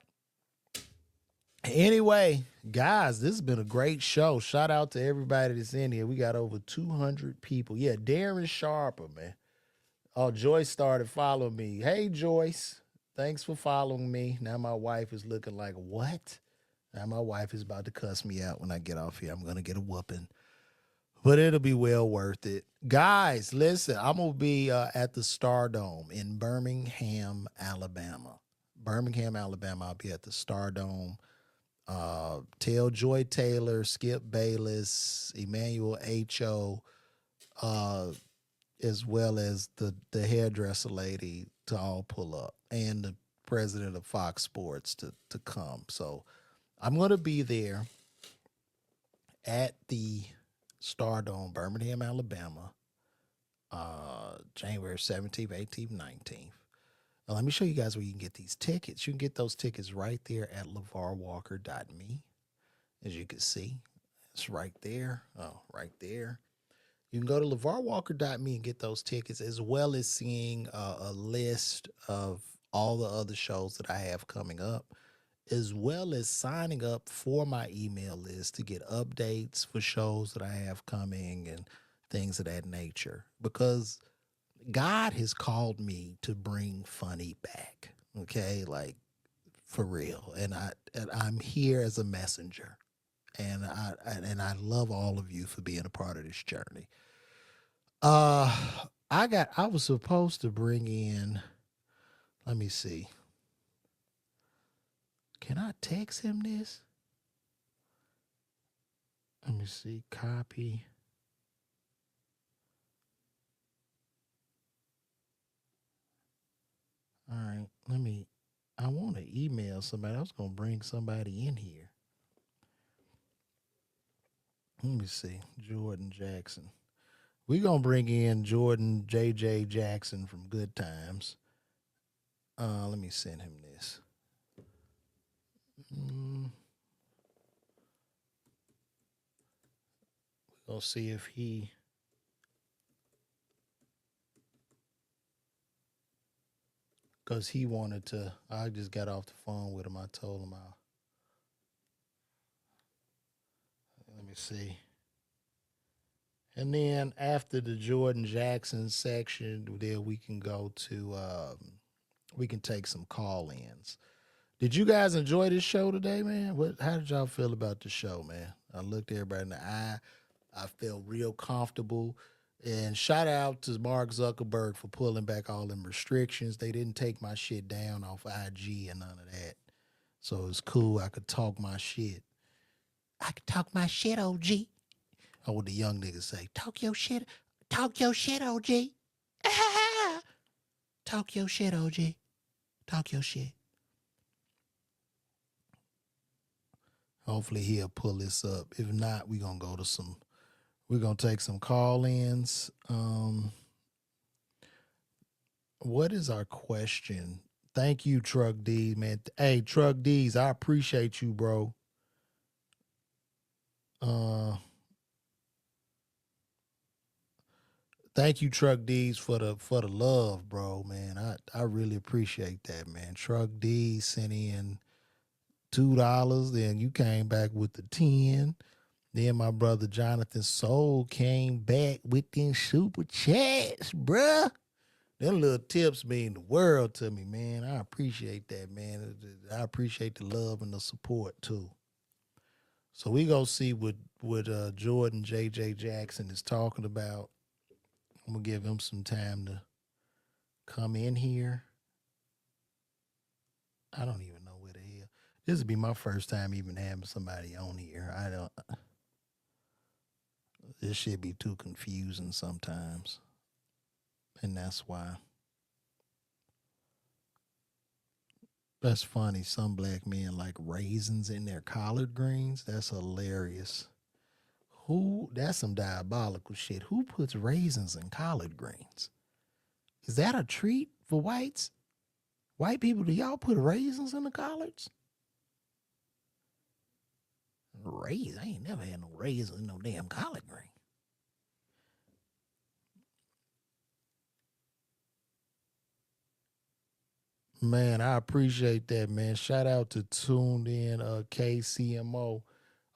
anyway, guys, this has been a great show. Shout out to everybody that's in here. We got over 200 people. Yeah, Darren Sharper, man. Oh, Joyce started following me. Hey, Joyce. Thanks for following me. Now my wife is looking like, what? Now my wife is about to cuss me out when I get off here. I'm going to get a whooping. But it'll be well worth it. Guys, listen, I'm going to be at the Stardome in Birmingham, Alabama. Birmingham, Alabama. I'll be at the Stardome. Tell Joy Taylor, Skip Bayless, Emmanuel Acho, as well as the hairdresser lady to all pull up, and the president of Fox Sports to come. So I'm going to be there at the Stardome, Birmingham, Alabama, January 17th, 18th, 19th. Now, let me show you guys where you can get these tickets. You can get those tickets right there at lavarwalker.me. As you can see, it's right there. Oh, right there. You can go to lavarwalker.me and get those tickets, as well as seeing a list of all the other shows that I have coming up, as well as signing up for my email list to get updates for shows that I have coming and things of that nature. Because God has called me to bring funny back. Okay, like for real. And I'm here as a messenger. And I love all of you for being a part of this journey. I was supposed to bring in, let me see. Can I text him this? Let me see. Copy. All right. I want to email somebody. I was going to bring somebody in here. Let me see. Jordan Jackson. We're going to bring in Jordan J.J. Jackson from Good Times. Let me send him this. We're going to see if he... Because he wanted to... I just got off the phone with him. I told him I'll... Let me see. And then after the Jordan Jackson section, then we can go to... we can take some call-ins. Did you guys enjoy this show today, man? How did y'all feel about the show, man? I looked everybody in the eye. I felt real comfortable. And shout out to Mark Zuckerberg for pulling back all them restrictions. They didn't take my shit down off IG and none of that. So it's cool. I could talk my shit. I could talk my shit, OG. Or what the young niggas say. Talk your shit. Talk your shit, OG. Talk your shit, OG. Talk your shit. Hopefully he'll pull this up. If not, we're going to take some call-ins. What is our question? Thank you, Truck D, man. Hey, Truck D's, I appreciate you, bro. Thank you, Truck D's, for the love, bro, man. I really appreciate that, man. Truck D sent in $2, then you came back with the 10. Then my brother Jonathan Soul came back with them super chats, bruh. Them little tips mean the world to me, man. I appreciate that, man. I appreciate the love and the support, too. So we go see what Jordan J.J. Jackson is talking about. I'm going to give him some time to come in here. I don't even know where the hell. This would be my first time even having somebody on here. This shit be too confusing sometimes. And that's why. That's funny. Some black men like raisins in their collard greens. That's hilarious. That's some diabolical shit. Who puts raisins in collard greens? Is that a treat for whites? White people, do y'all put raisins in the collards? Raisins? I ain't never had no raisins in no damn collard green. Man, I appreciate that, man. Shout out to Tuned In KCMO.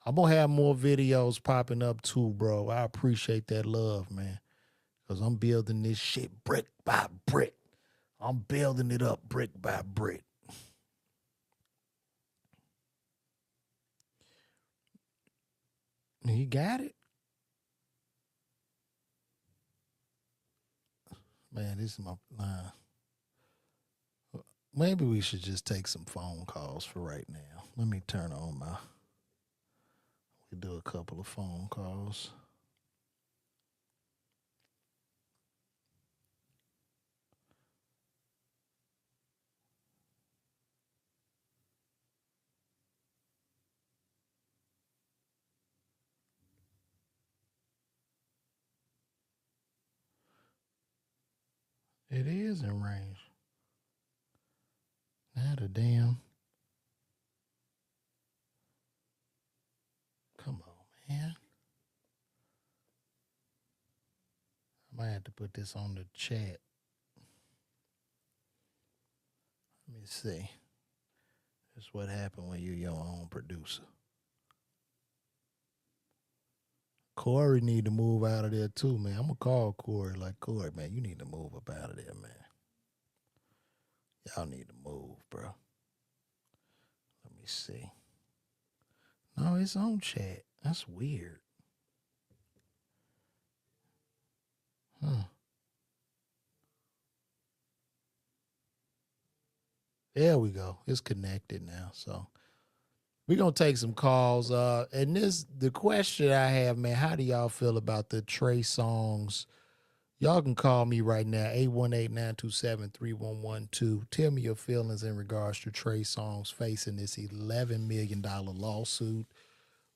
I'm going to have more videos popping up too, bro. I appreciate that love, man. Because I'm building this shit brick by brick. I'm building it up brick by brick. You got it? Man, this is my line. Maybe we should just take some phone calls for right now. Let me turn on we do a couple of phone calls. It is in range. Not a damn. Come on, man. I might have to put this on the chat. Let me see. This is what happened when you're your own producer. Corey need to move out of there too, man. I'm gonna call Corey like, Corey, man, you need to move up out of there, man. Y'all need to move, bro. Let me see. No, it's on chat. That's weird. Huh. There we go. It's connected now. So We're gonna take some calls. And this the question I have, man, how do y'all feel about the Trey Songz? Y'all can call me right now, 818-927-3112. Tell me your feelings in regards to Trey Songz facing this $11 million lawsuit,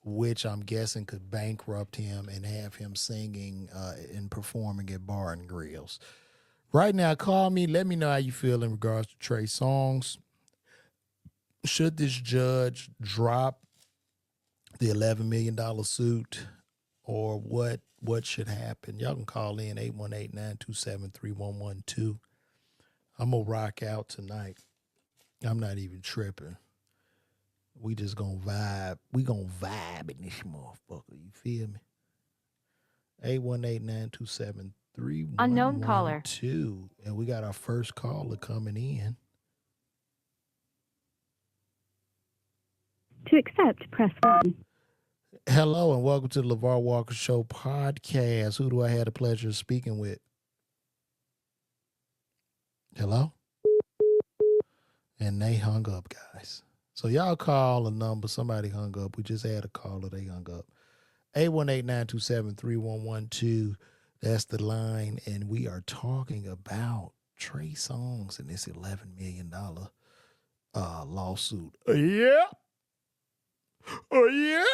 which I'm guessing could bankrupt him and have him singing and performing at bar and grills. Right now, call me. Let me know how you feel in regards to Trey Songz. Should this judge drop the $11 million suit, or what should happen? Y'all can call in 818-927-3112. I'm gonna rock out tonight. I'm not even tripping. We just gonna vibe. We gonna vibe in this motherfucker. You feel me? 818-927-3112. Unknown caller. And we got our first caller coming in. To accept, press 1. Hello and welcome to the LaVar Walker Show podcast. Who do I have the pleasure of speaking with? Hello? And they hung up, guys. So y'all call a number. Somebody hung up. We just had a caller. They hung up. 818-927-3112. That's the line. And we are talking about Trey Songz and this $11 million lawsuit. Yeah. Oh, yeah.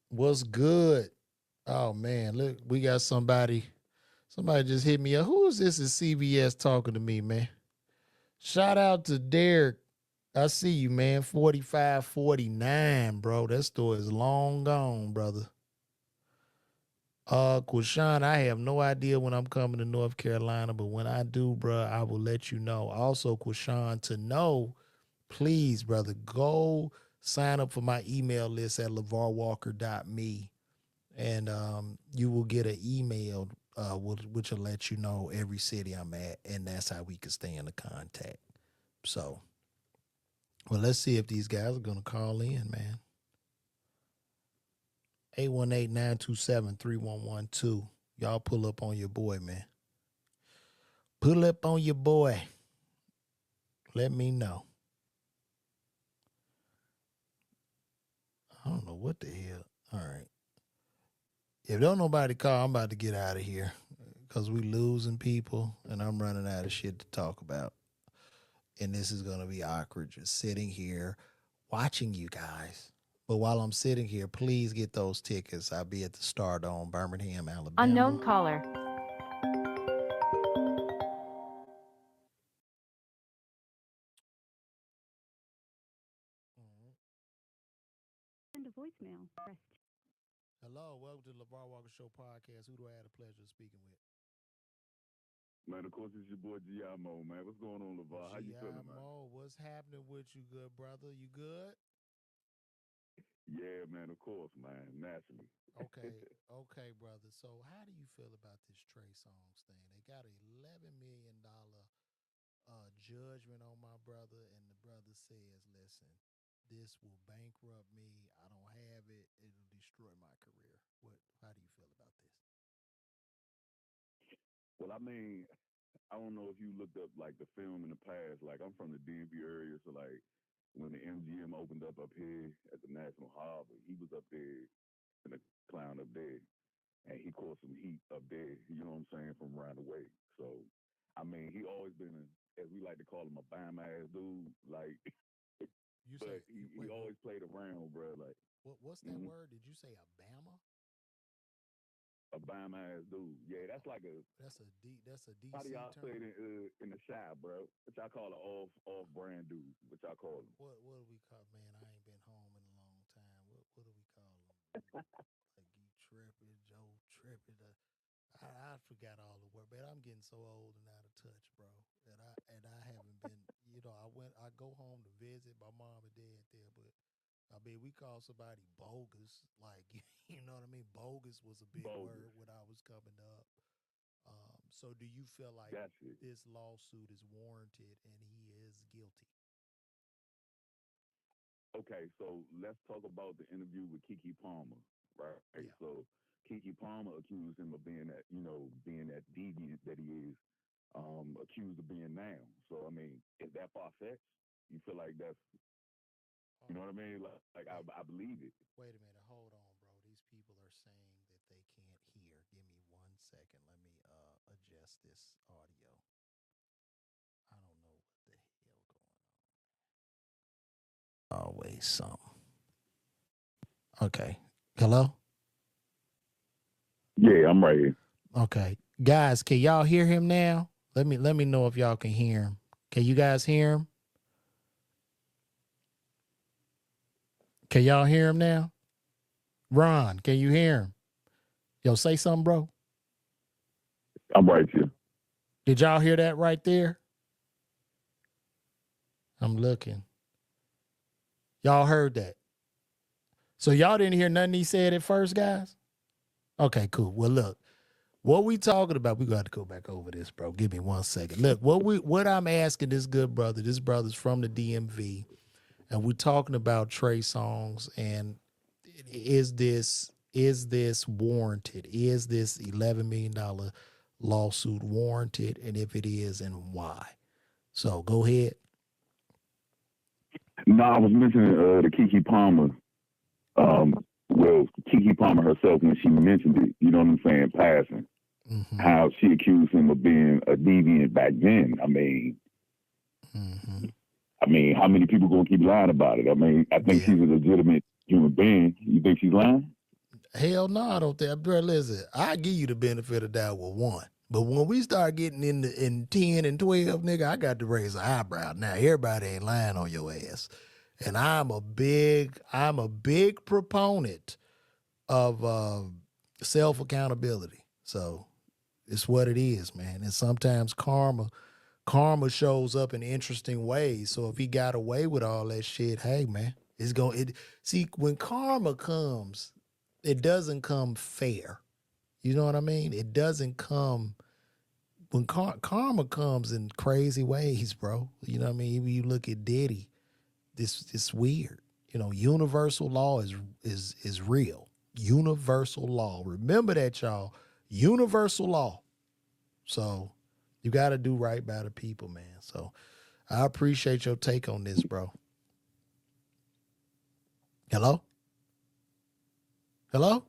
What's good? Oh, man. Look, we got somebody. Somebody just hit me up. Who is this at CBS talking to me, man? Shout out to Derek. I see you, man. 4549, bro. That store is long gone, brother. Quashan, I have no idea when I'm coming to North Carolina, but when I do, bro, I will let you know. Also, Quashan, to know, please, brother, go sign up for my email list at lavarwalker.me, and you will get an email which will let you know every city I'm at, and that's how we can stay in the contact. So, well, let's see if these guys are going to call in, man. 818-927-3112. Y'all pull up on your boy, man. Pull up on your boy. Let me know. I don't know what the hell. All right. If don't nobody call, I'm about to get out of here because we losing people and I'm running out of shit to talk about. And this is going to be awkward just sitting here watching you guys. But while I'm sitting here, please get those tickets. I'll be at the Stardome, Birmingham, Alabama. Unknown caller. Send a voicemail. Press 2. Hello, welcome to the LaVar Walker Show podcast. Who do I have the pleasure of speaking with? Man, of course, it's your boy Guillermo, man. What's going on, LaVar? How you feeling, man? Giamo, what's happening with you, good brother? You good? Yeah, man, of course, man. Naturally. Okay, brother. So how do you feel about this Trey Songz thing? They got a $11 million judgment on my brother, and the brother says, listen, this will bankrupt me. I don't have it. It'll destroy my career. How do you feel about this? Well, I mean, I don't know if you looked up like the film in the past. Like, I'm from the DMV area, so like when the MGM opened up here at the National Harbor, he was up there in the clown up there, and he caught some heat up there. You know what I'm saying, from around the way. So, I mean, he always been as we like to call him, a bam ass dude. Like, You say but you he wait, always played around, bro. Like, what's that mm-hmm. word? Did you say Alabama? A bum ass dude. Yeah, that's like a. That's a How do DC y'all say term. it in the shop, bro? What y'all call an off brand dude? What y'all call him? What do we call, man? I ain't been home in a long time. What do we call them? Like you tripping, Joe tripping. I forgot all the word, man. I'm getting so old and out of touch, bro. And I haven't been. I go home to visit my mom and dad there, but I mean, we call somebody bogus. Like, you know what I mean? Bogus was a big Bogus. word when I was coming up. So do you feel like That's it. this lawsuit is warranted and he is guilty? Okay, so let's talk about the interview with Keke Palmer, right? Yeah. So Keke Palmer accused him of being that, being that deviant that he is. accused of being now. So I mean, is that far-fetched? You feel like that's, you know what I mean? Like I believe it. Wait a minute, hold on, bro. These people are saying that they can't hear. Give me 1 second. Let me adjust this audio. I don't know what the hell going on. Always something. Okay. Hello? Yeah, I'm right here. Okay. Guys, can y'all hear him now? Let me know if y'all can hear him. Can you guys hear him? Can y'all hear him now? Ron, can you hear him? Yo, say something, bro. I'm right here. Did y'all hear that right there? I'm looking. Y'all heard that. So y'all didn't hear nothing he said at first, guys? Okay, cool. Well, look, what we talking about, we got to go back over this, bro. Give me 1 second. Look, what I'm asking this good brother, this brother's from the DMV, and we're talking about Trey Songz, and is this warranted? Is this $11 million lawsuit warranted? And if it is, and why? So go ahead. No, I was mentioning the Keke Palmer. Well, Keke Palmer herself, when she mentioned it, you know what I'm saying, passing, Mm-hmm. how she accused him of being a deviant back then. I mean, how many people gonna keep lying about it? I mean, I think she's a legitimate human being. You think she's lying? Hell no, I don't think. Bro, listen, I give you the benefit of doubt with one. But when we start getting in 10 and 12, nigga, I got to raise an eyebrow. Now everybody ain't lying on your ass. And I'm a big proponent of self accountability. So it's what it is, man. And sometimes karma shows up in interesting ways. So if he got away with all that shit, hey man, see, when karma comes, it doesn't come fair. You know what I mean? It doesn't come when karma comes in crazy ways, bro. You know what I mean? Even you look at Diddy, this weird. You know, universal law is real. Universal law. Remember that, y'all. Universal law. So you got to do right by the people, man. So I appreciate your take on this, bro. Hello? Hello?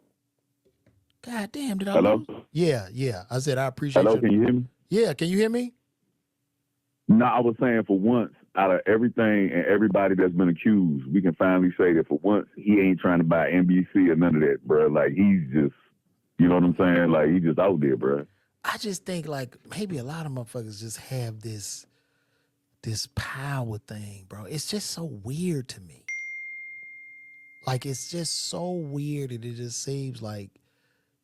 God damn, did I Hello? lose? Yeah. I said I appreciate Hello, your... can you hear me? Yeah, can you hear me? No, I was saying for once, out of everything and everybody that's been accused, we can finally say that for once, he ain't trying to buy NBC or none of that, bro. Like, he's just, you know what I'm saying? Like, he just out there, bro. I just think, like, maybe a lot of motherfuckers just have this power thing, bro. It's just so weird to me. Like, it's just so weird, and it just seems like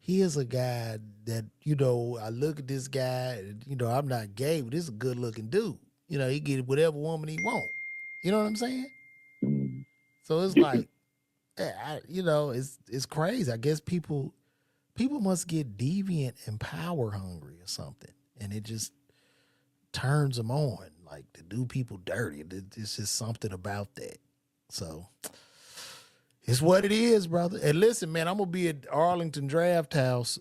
he is a guy that, you know, I look at this guy, and, you know, I'm not gay, but this is a good looking dude. You know, he get whatever woman he want. You know what I'm saying? Mm. So it's like, you know, it's crazy. I guess people must get deviant and power hungry or something, and it just turns them on, like to do people dirty. It's just something about that. So it's what it is, brother. And listen, man, I'm gonna be at Arlington Draft House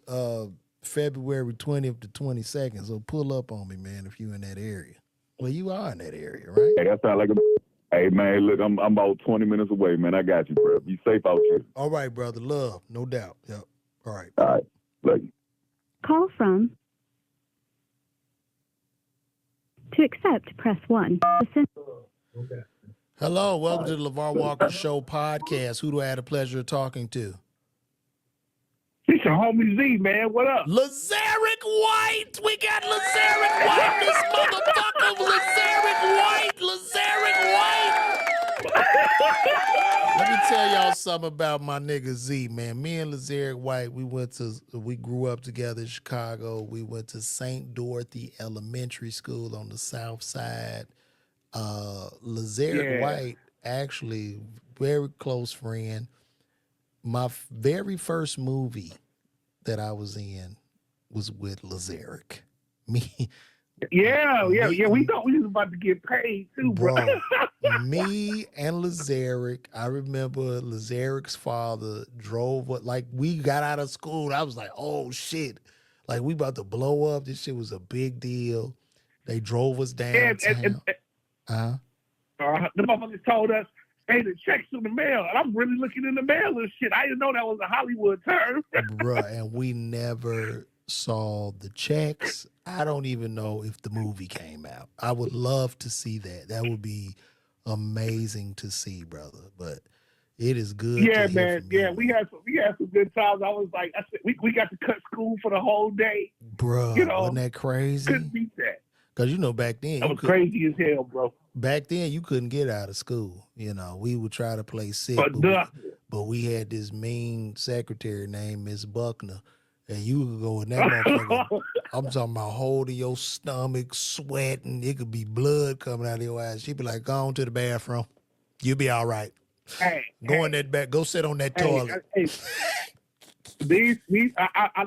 February 20th to 22nd. So pull up on me, man, if you in that area. Well, you are in that area, right? Hey, that sound like a... Hey, man, look, I'm about 20 minutes away, man. I got you, bro. Be safe out here. All right, brother. Love, no doubt. Yep. All right. All right. Love you. Call from. To accept, press 1. Okay. Hello, welcome to the LaVar Walker Show podcast. Who do I have the pleasure of talking to? It's your homie Z, man. What up? Lazerek White! We got Lazerek White, this motherfucker! Lazerek White! Let me tell y'all something about my nigga Z, man. Me and Lazerek White, we grew up together in Chicago. We went to St. Dorothy Elementary School on the South Side. Lazerek White, actually, very close friend. My very first movie that I was in was with Lazerek. Yeah. We thought we was about to get paid too, bro. Me and Lazerek. I remember Lazerek's father drove. Like, we got out of school. I was like, oh shit! Like, we about to blow up. This shit was a big deal. They drove us And downtown. Uh-huh. the motherfuckers told us, hey, the check's in the mail. And I'm really looking in the mail and shit. I didn't know that was a Hollywood term. Bruh, and we never saw the checks. I don't even know if the movie came out. I would love to see that. That would be amazing to see, brother. But it is good to Yeah, hear man. from Yeah, you, we man. had some good times. I was like, I said, we got to cut school for the whole day. You Bruh, wasn't know, that crazy? couldn't beat that. Because back then That was crazy as hell, bro. you couldn't get out of school. We would try to play sick, But but we had this mean secretary named Miss Buckner, and you could go in that motherfucker. I'm talking about holding your stomach, sweating. It could be blood coming out of your eyes. She'd be like, "Go on to the bathroom. You'll be all right. Go in that back. Go sit on that toilet." I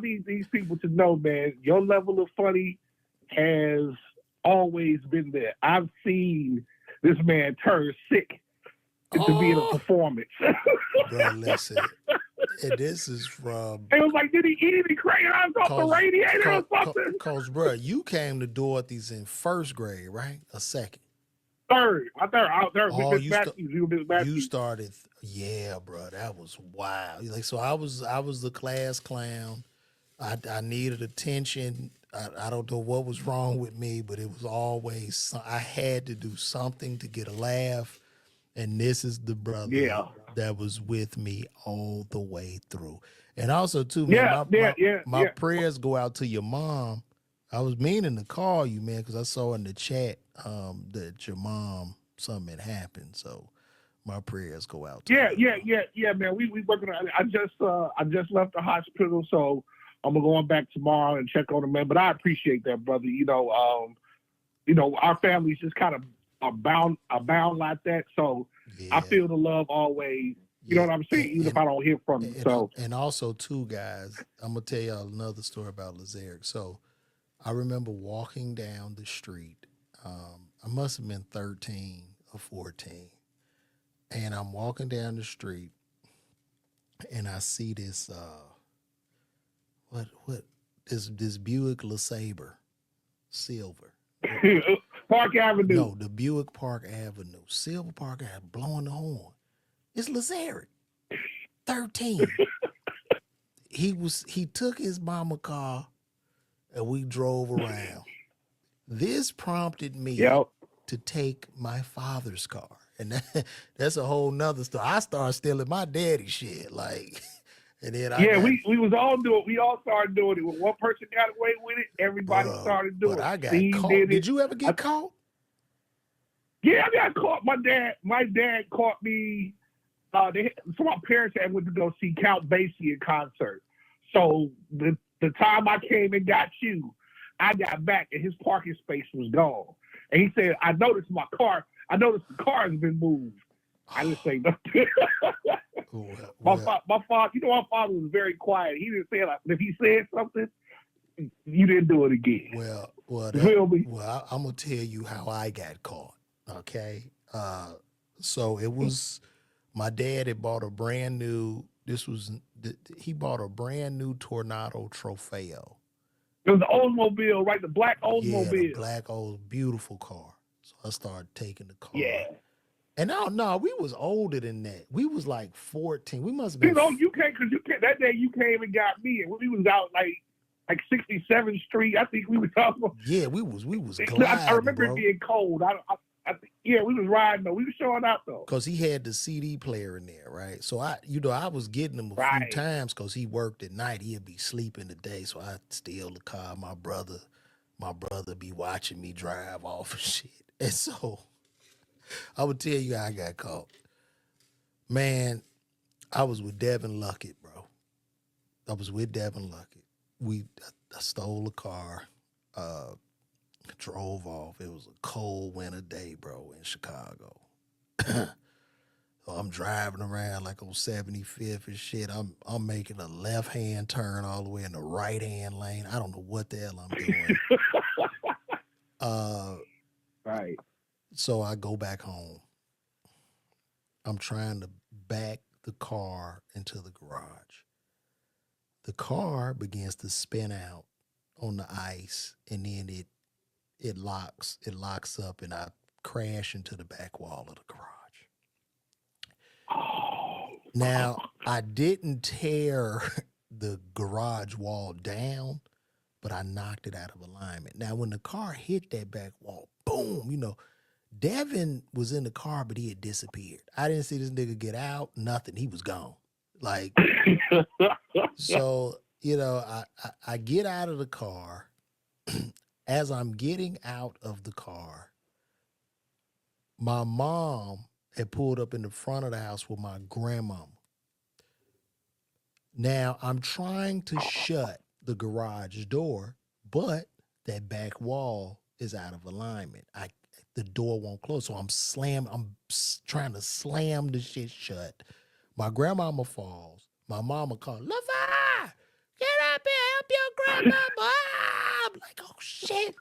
need these people to know, man. Your level of funny has always been there. I've seen this man turn sick to be in a performance. Bro, listen. And this is from. It was like, did he eat any crayons off the radiator or something? Because, bro, you came to Dorothy's in first grade, right? A second. Third. Oh, Miss Matthews. You Miss Matthews. You started, yeah, bro. That was wild. Like, so I was the class clown. I needed attention. I don't know what was wrong with me, but it was always I had to do something to get a laugh. And this is the brother that was with me all the way through. And also, too, man, my prayers go out to your mom. I was meaning to call you, man, because I saw in the chat that your mom, something had happened. So my prayers go out to her. Yeah, man. We working on it. I just left the hospital, so I'm going back tomorrow and check on him, man. But I appreciate that, brother. Our families just kind of are bound like that. So I feel the love always. You know what I'm saying? Even if I don't hear from him. And also, too, guys, I'm gonna tell y'all another story about Lazerek. So I remember walking down the street. I must have been 13 or 14, and I'm walking down the street, and I see this this Buick LeSabre silver. Park Avenue. No, the Buick Park Avenue. Silver Park Avenue, blowing the horn. It's Lazerek. 13. He took his mama car and we drove around. This prompted me to take my father's car. And that's a whole nother story. I started stealing my daddy shit. Like, and then we was all doing it. We all started doing it. When one person got away with it, everybody started doing it. But I got caught. Did you ever get caught? Yeah, I got caught. My dad caught me. So my parents had went to go see Count Basie in concert. So the time I came and got you, I got back and his parking space was gone. And he said, I noticed the car has been moved. I didn't say nothing. My father, my father was very quiet. He didn't say it. If he said something, you didn't do it again. I'm gonna tell you how I got caught. Okay, so it was my dad had bought a brand new. He bought a brand new Tornado Trofeo. It was the Oldsmobile, right? The black Oldsmobile. Yeah, the black old beautiful car. So I started taking the car. Yeah. And no, we was older than that. We was like 14. We must have been. You came that day. You came and got me, and we was out like 67th Street. I think we were talking about. Yeah, we was gliding, I remember it being cold. We was riding though. We was showing out though. Cause he had the CD player in there, right? So I was getting him a few times because he worked at night. He'd be sleeping the day, so I'd steal the car. My brother be watching me drive off and shit. And so I would tell you how I got caught. Man, I was with Devin Luckett, bro. I was with Devin Luckett. I stole a car, drove off. It was a cold winter day, bro, in Chicago. So I'm driving around like on 75th and shit. I'm making a left-hand turn all the way in the right-hand lane. I don't know what the hell I'm doing. Right. So I go back home. I'm trying to back the car into the garage. The car begins to spin out on the ice, and then it locks up, and I crash into the back wall of the garage. Oh. Now, I didn't tear the garage wall down, but I knocked it out of alignment. Now, when the car hit that back wall, boom, Devin was in the car, but he had disappeared. I didn't see this nigga get out, nothing. He was gone. Like, so, I get out of the car. As I'm getting out of the car, my mom had pulled up in the front of the house with my grandmama. Now, I'm trying to shut the garage door, but that back wall is out of alignment. The door won't close, so I'm trying to slam the shit shut. My grandmama falls. My mama calls, LaVar, get up here, help your grandmama. I'm like, oh shit.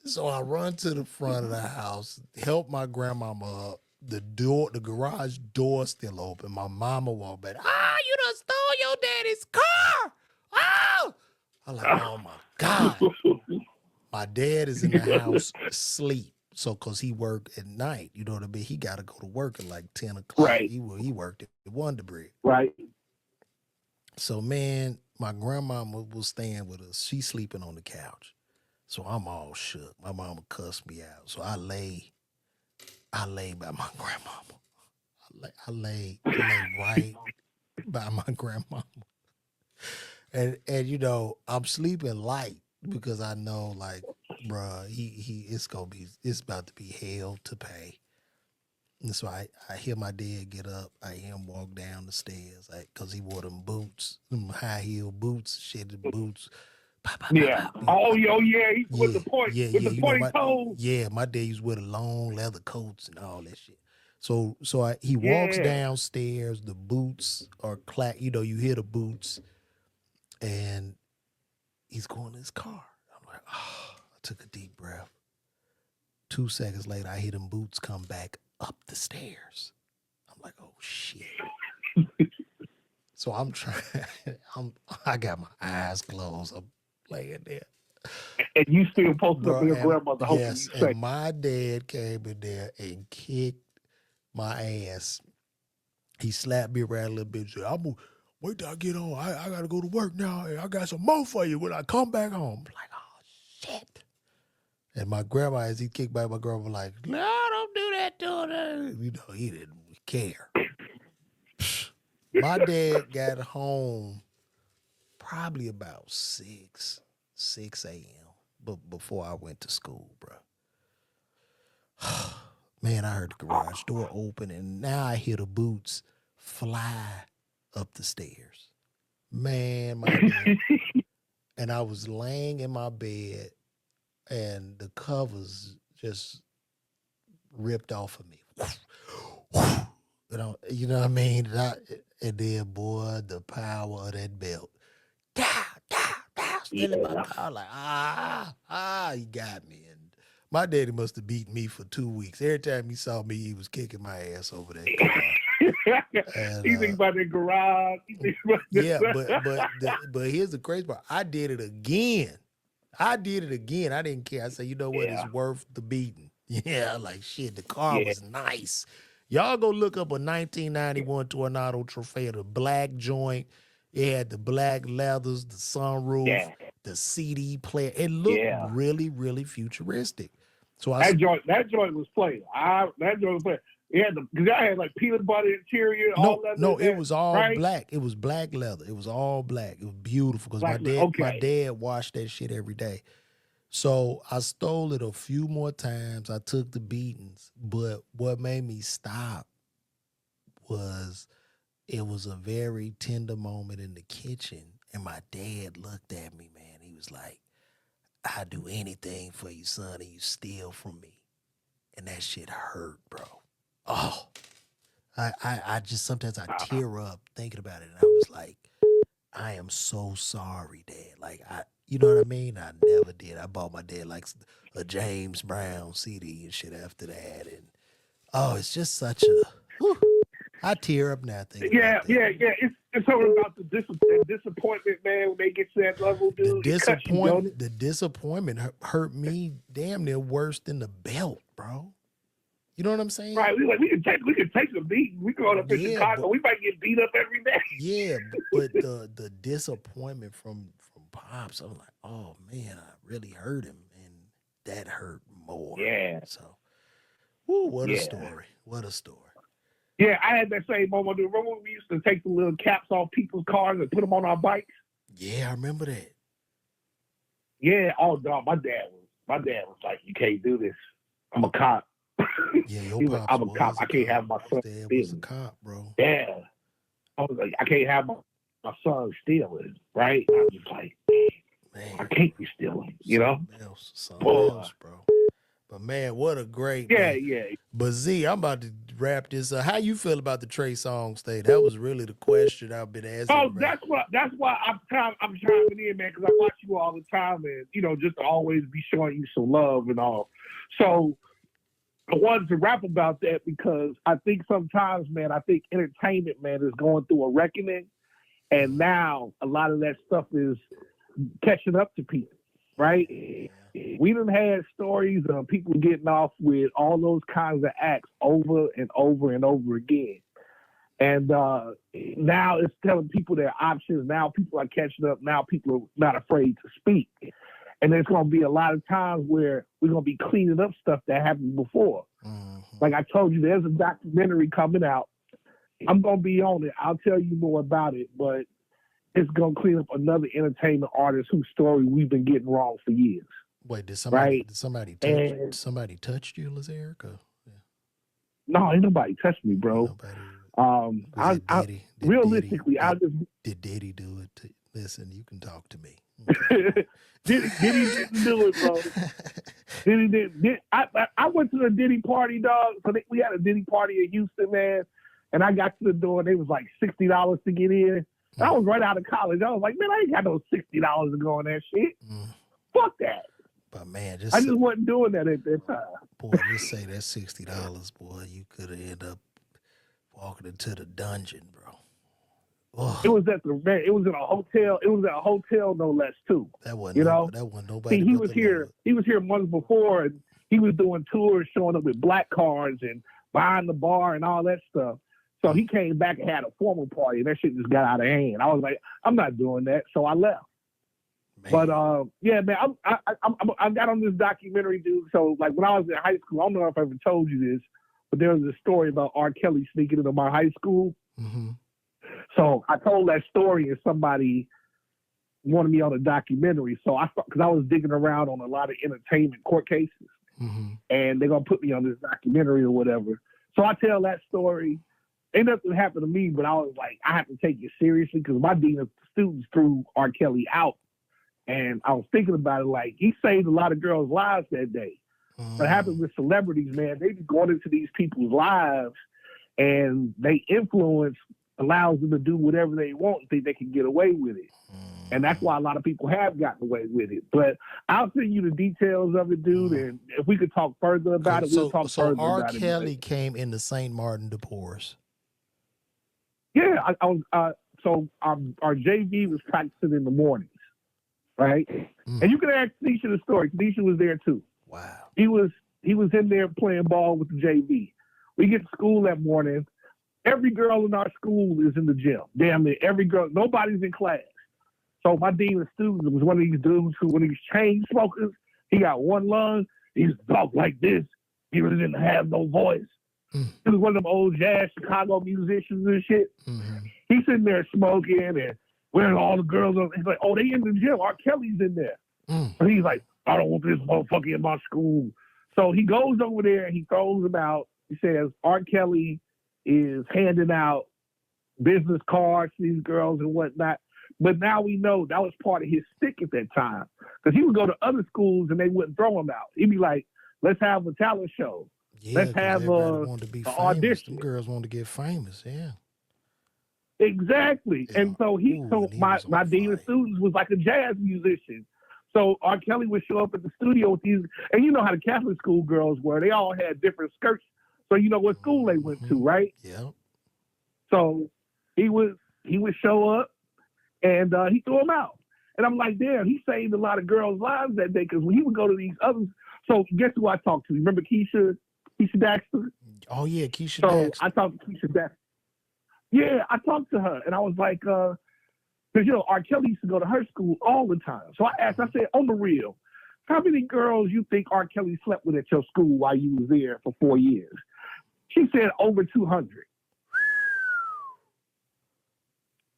So I run to the front of the house, help my grandmama up. The garage door still open. My mama walked back. You done stole your daddy's car. Oh! I'm like, oh my God. My dad is in the house asleep. So, cause he worked at night, you know what I mean? He got to go to work at like 10 o'clock. Right. He worked at Wonder Bread. Right. So, man, my grandmama was staying with us. She's sleeping on the couch. So I'm all shook. My mama cussed me out. So I lay by my grandmama. I lay right by my grandmama. And I'm sleeping light because I know, like, bruh, it's about to be hell to pay. And so I hear my dad get up. I hear him walk down the stairs, cause he wore them boots, them high heel boots, shitted boots. Yeah. Oh, yeah. He with the point. Yeah, with the pointy toes. Yeah, my dad used to wear the long leather coats and all that shit. So he walks downstairs. The boots are clack. You hear the boots, and he's going to his car. I'm like, oh, I took a deep breath. 2 seconds later, I hear them boots come back up the stairs. I'm like, oh shit. So I'm trying. I got my eyes closed. I'm laying there. And you still posted up in your grandmother hoping yes, you safe. And my dad came in there and kicked my ass. He slapped me around a little bit and said, I'm gonna wait till I get home. I gotta go to work now. I got some more for you when I come back home. I'm like, oh shit. And my grandma, as he kicked back, my grandma was like, no, don't do that to her. He didn't care. My dad got home probably about 6 a.m. but before I went to school, bro. Man, I heard the garage door open, and now I hear the boots fly up the stairs. Man, my dad. And I was laying in my bed, and the covers just ripped off of me. You know what I mean? And then, boy, the power of that belt. Down, still in my power. Like, he got me. And my daddy must have beat me for 2 weeks. Every time he saw me, he was kicking my ass over that car. And, he think about the garage. Yeah, but here's the crazy part. I did it again. I didn't care. I said, you know what? It's worth the beating. Yeah, like shit. The car was nice. Y'all go look up a 1991 Tornado Trofeo, the black joint. It had the black leathers, the sunroof, the CD player. It looked really, really futuristic. So that joint was playing. That joint was playing. It had because I had like peanut butter interior. No, it was all black. It was black leather. It was all black. It was beautiful because my dad washed that shit every day. So I stole it a few more times. I took the beatings, but what made me stop was it was a very tender moment in the kitchen, and my dad looked at me, man. He was like, I'd do anything for you, son, and you steal from me. And that shit hurt, bro. Oh, I just sometimes I tear up thinking about it, and I was like, I am so sorry, Dad. Like, you know what I mean? I never did. I bought my dad like a James Brown CD and shit after that, and it's just such a. Whew, I tear up now thinking. Yeah. It's something about the disappointment, man, when they get to that level, dude. The disappointment hurt me damn near worse than the belt, bro. You know what I'm saying? Right. We can take a beat. We go up in Chicago. We might get beat up every day. Yeah, but the disappointment from Pops, I'm like, oh man, I really hurt him, and that hurt more. Yeah. So, what a story! What a story! Yeah, I had that same moment. Remember when we used to take the little caps off people's cars and put them on our bikes? Yeah, I remember that. Yeah. Oh, dog, my dad was like, you can't do this. I'm a cop. Yeah, your pops I'm a cop. I can't have my son stealing. Was a cop, bro. Yeah. I was like, I can't have my son stealing, right? I was just like, man, I can't be stealing, you know? Something else, bro. But man, what a great man. Yeah. But Z, I'm about to wrap this up. How you feel about the Trey Songz thing? That was really the question I've been asking. Oh, that's why I'm chiming in, man, because I watch you all the time, and just to always be showing you some love and all. So I wanted to rap about that because I think sometimes, man, entertainment, man, is going through a reckoning, and now a lot of that stuff is catching up to people, right? We done had stories of people getting off with all those kinds of acts over and over and over again. And now it's telling people their options. Now people are catching up. Now people are not afraid to speak. And there's going to be a lot of times where we're going to be cleaning up stuff that happened before. Mm-hmm. Like I told you, there's a documentary coming out. I'm going to be on it. I'll tell you more about it, but it's going to clean up another entertainment artist whose story we've been getting wrong for years. Wait, did somebody touch you, Lazerek? Yeah. No, ain't nobody touched me, bro. Realistically, did Diddy do it? Listen, you can talk to me. Okay. Diddy didn't do it, bro. Diddy did. I went to the Diddy party, dog. So we had a Diddy party in Houston, man. And I got to the door, and it was like $60 to get in. And I was right out of college. I was like, man, I ain't got no $60 to go on that shit. Fuck that. But man, I just wasn't doing that at that time. Boy, just say that $60, boy, you could have ended up walking into the dungeon, bro. Oh. It was in a hotel. It was at a hotel, no less, too. That wasn't nobody. See, he was here. He was here months before, and he was doing tours, showing up with black cards and buying the bar and all that stuff. So he came back and had a formal party, and that shit just got out of hand. I was like, I'm not doing that, so I left. Man. But yeah, man, I got on this documentary, dude. So like when I was in high school, I don't know if I ever told you this, but there was a story about R. Kelly sneaking into my high school. Mm-hmm. So I told that story, and somebody wanted me on a documentary. So because I was digging around on a lot of entertainment court cases, mm-hmm. and they're gonna put me on this documentary or whatever. So I tell that story. Ain't nothing happened to me, but I was like, I have to take it seriously because my dean of students threw R. Kelly out. And I was thinking about it, like, he saved a lot of girls' lives that day. What happens with celebrities, man, they be going into these people's lives, and they influence allows them to do whatever they want and think they can get away with it. And that's why a lot of people have gotten away with it. But I'll send you the details of it, dude, and if we could talk further about it, we'll talk further about it. So R. Kelly came into St. Martin de Porres. Yeah, I was. So our JV was practicing in the mornings, right? And you can ask Tanisha the story. Tanisha was there too. Wow. He was in there playing ball with the JV. We get to school that morning. Every girl in our school is in the gym. Damn it, every girl. Nobody's in class. So my dean of students was one of these dudes who, when he was chain smokers, he got one lung. He used to talk like this. He really didn't have no voice. He was one of them old jazz Chicago musicians and shit. Mm-hmm. He's sitting there smoking and where all the girls are. He's like, oh, they in the gym. R. Kelly's in there. And he's like, I don't want this motherfucker in my school. So he goes over there and he throws them out. He says, R. Kelly is handing out business cards to these girls and whatnot. But now we know that was part of his stick at that time. Because he would go to other schools and they wouldn't throw him out. He'd be like, let's have a talent show. Yeah, let's have an audition. Them girls want to get famous, yeah. Exactly. Yeah. And so my dean of students was like a jazz musician. So R. Kelly would show up at the studio with these, and you know how the Catholic school girls were. They all had different skirts. So you know what school they went to, right? Yeah. So he was he would show up and he threw them out. And I'm like, damn, he saved a lot of girls' lives that day because when he would go to these others. So guess who I talked to? Remember Keisha Daxter? Oh yeah, Keisha So Daxter. I talked to Keisha Daxter. Yeah, I talked to her and I was like, because R. Kelly used to go to her school all the time. So I asked, I said, on the real, how many girls you think R. Kelly slept with at your school while you was there for 4 years? She said over 200.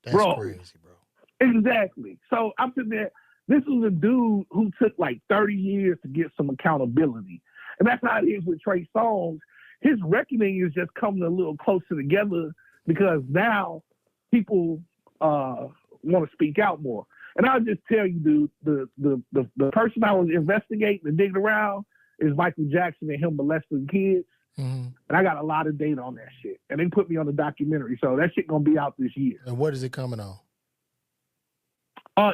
That's bro, crazy, bro. Exactly. So I'm sitting there. This was a dude who took like 30 years to get some accountability. And that's how it is with Trey Songz. His reckoning is just coming a little closer together because now people want to speak out more. And I'll just tell you, dude, the person I was investigating and digging around is Michael Jackson and him molesting kids. Mm-hmm. And I got a lot of data on that shit. And they put me on the documentary. So that shit going to be out this year. And what is it coming on?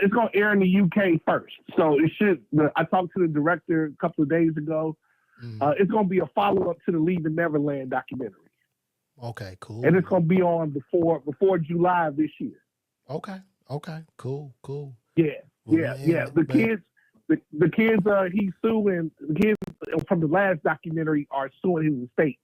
It's going to air in the UK first. So it should. I talked to the director a couple of days ago. Mm-hmm. It's going to be a follow-up to the Leaving Neverland documentary. Okay, cool. And it's going to be on before July of this year. Okay, cool. Yeah, Well, yeah, man, yeah. The kids he's suing, the kids from the last documentary are suing his estate.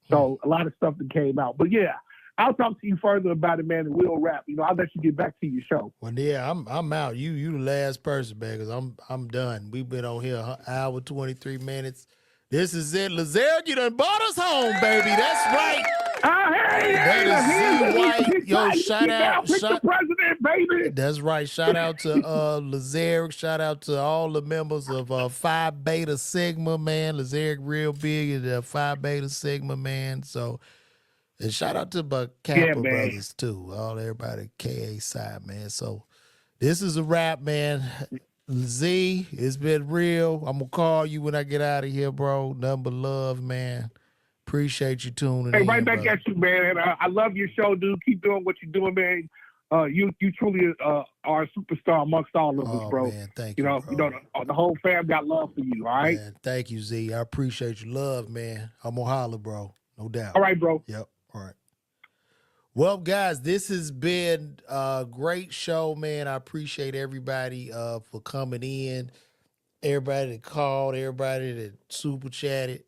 So a lot of stuff that came out. But yeah, I'll talk to you further about it, man, and we'll wrap. I'll let you get back to your show. Well, yeah, I'm out. You the last person, man, because I'm done. We've been on here an hour, 23 minutes. This is it. Lazerek, you done brought us home, baby. That's right. That is Z White. Yo, shout out. The president, baby. That's right. Shout out to Lazerek. Shout out to all the members of Phi Beta Sigma, man. Lazerek real big in the Phi Beta Sigma, man. So, and shout out to Kappa brothers too. Everybody KA side, man. So this is a wrap, man. Z, it's been real. I'm gonna call you when I get out of here, bro. Nothing but love, man. Appreciate you tuning in. Right back brother. at you, man. I love your show, dude. Keep doing what you're doing, man. You truly are a superstar amongst all of us, bro. Man, thank you. The whole fam got love for you. All right. Man, thank you, Z. I appreciate your love, man. I'm gonna holler, bro. No doubt. All right, bro. Yep. All right. Well, guys, this has been a great show, man. I appreciate everybody for coming in. Everybody that called, everybody that super chatted.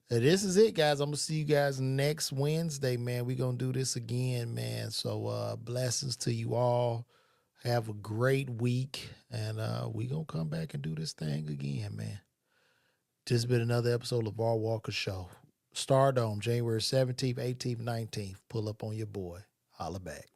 This is it, guys. I'm going to see you guys next Wednesday, man. We're going to do this again, man. So blessings to you all. Have a great week. And we're going to come back and do this thing again, man. This has been another episode of LaVar Walker Show. Stardome, January 17th, 18th, 19th. Pull up on your boy. Holla back.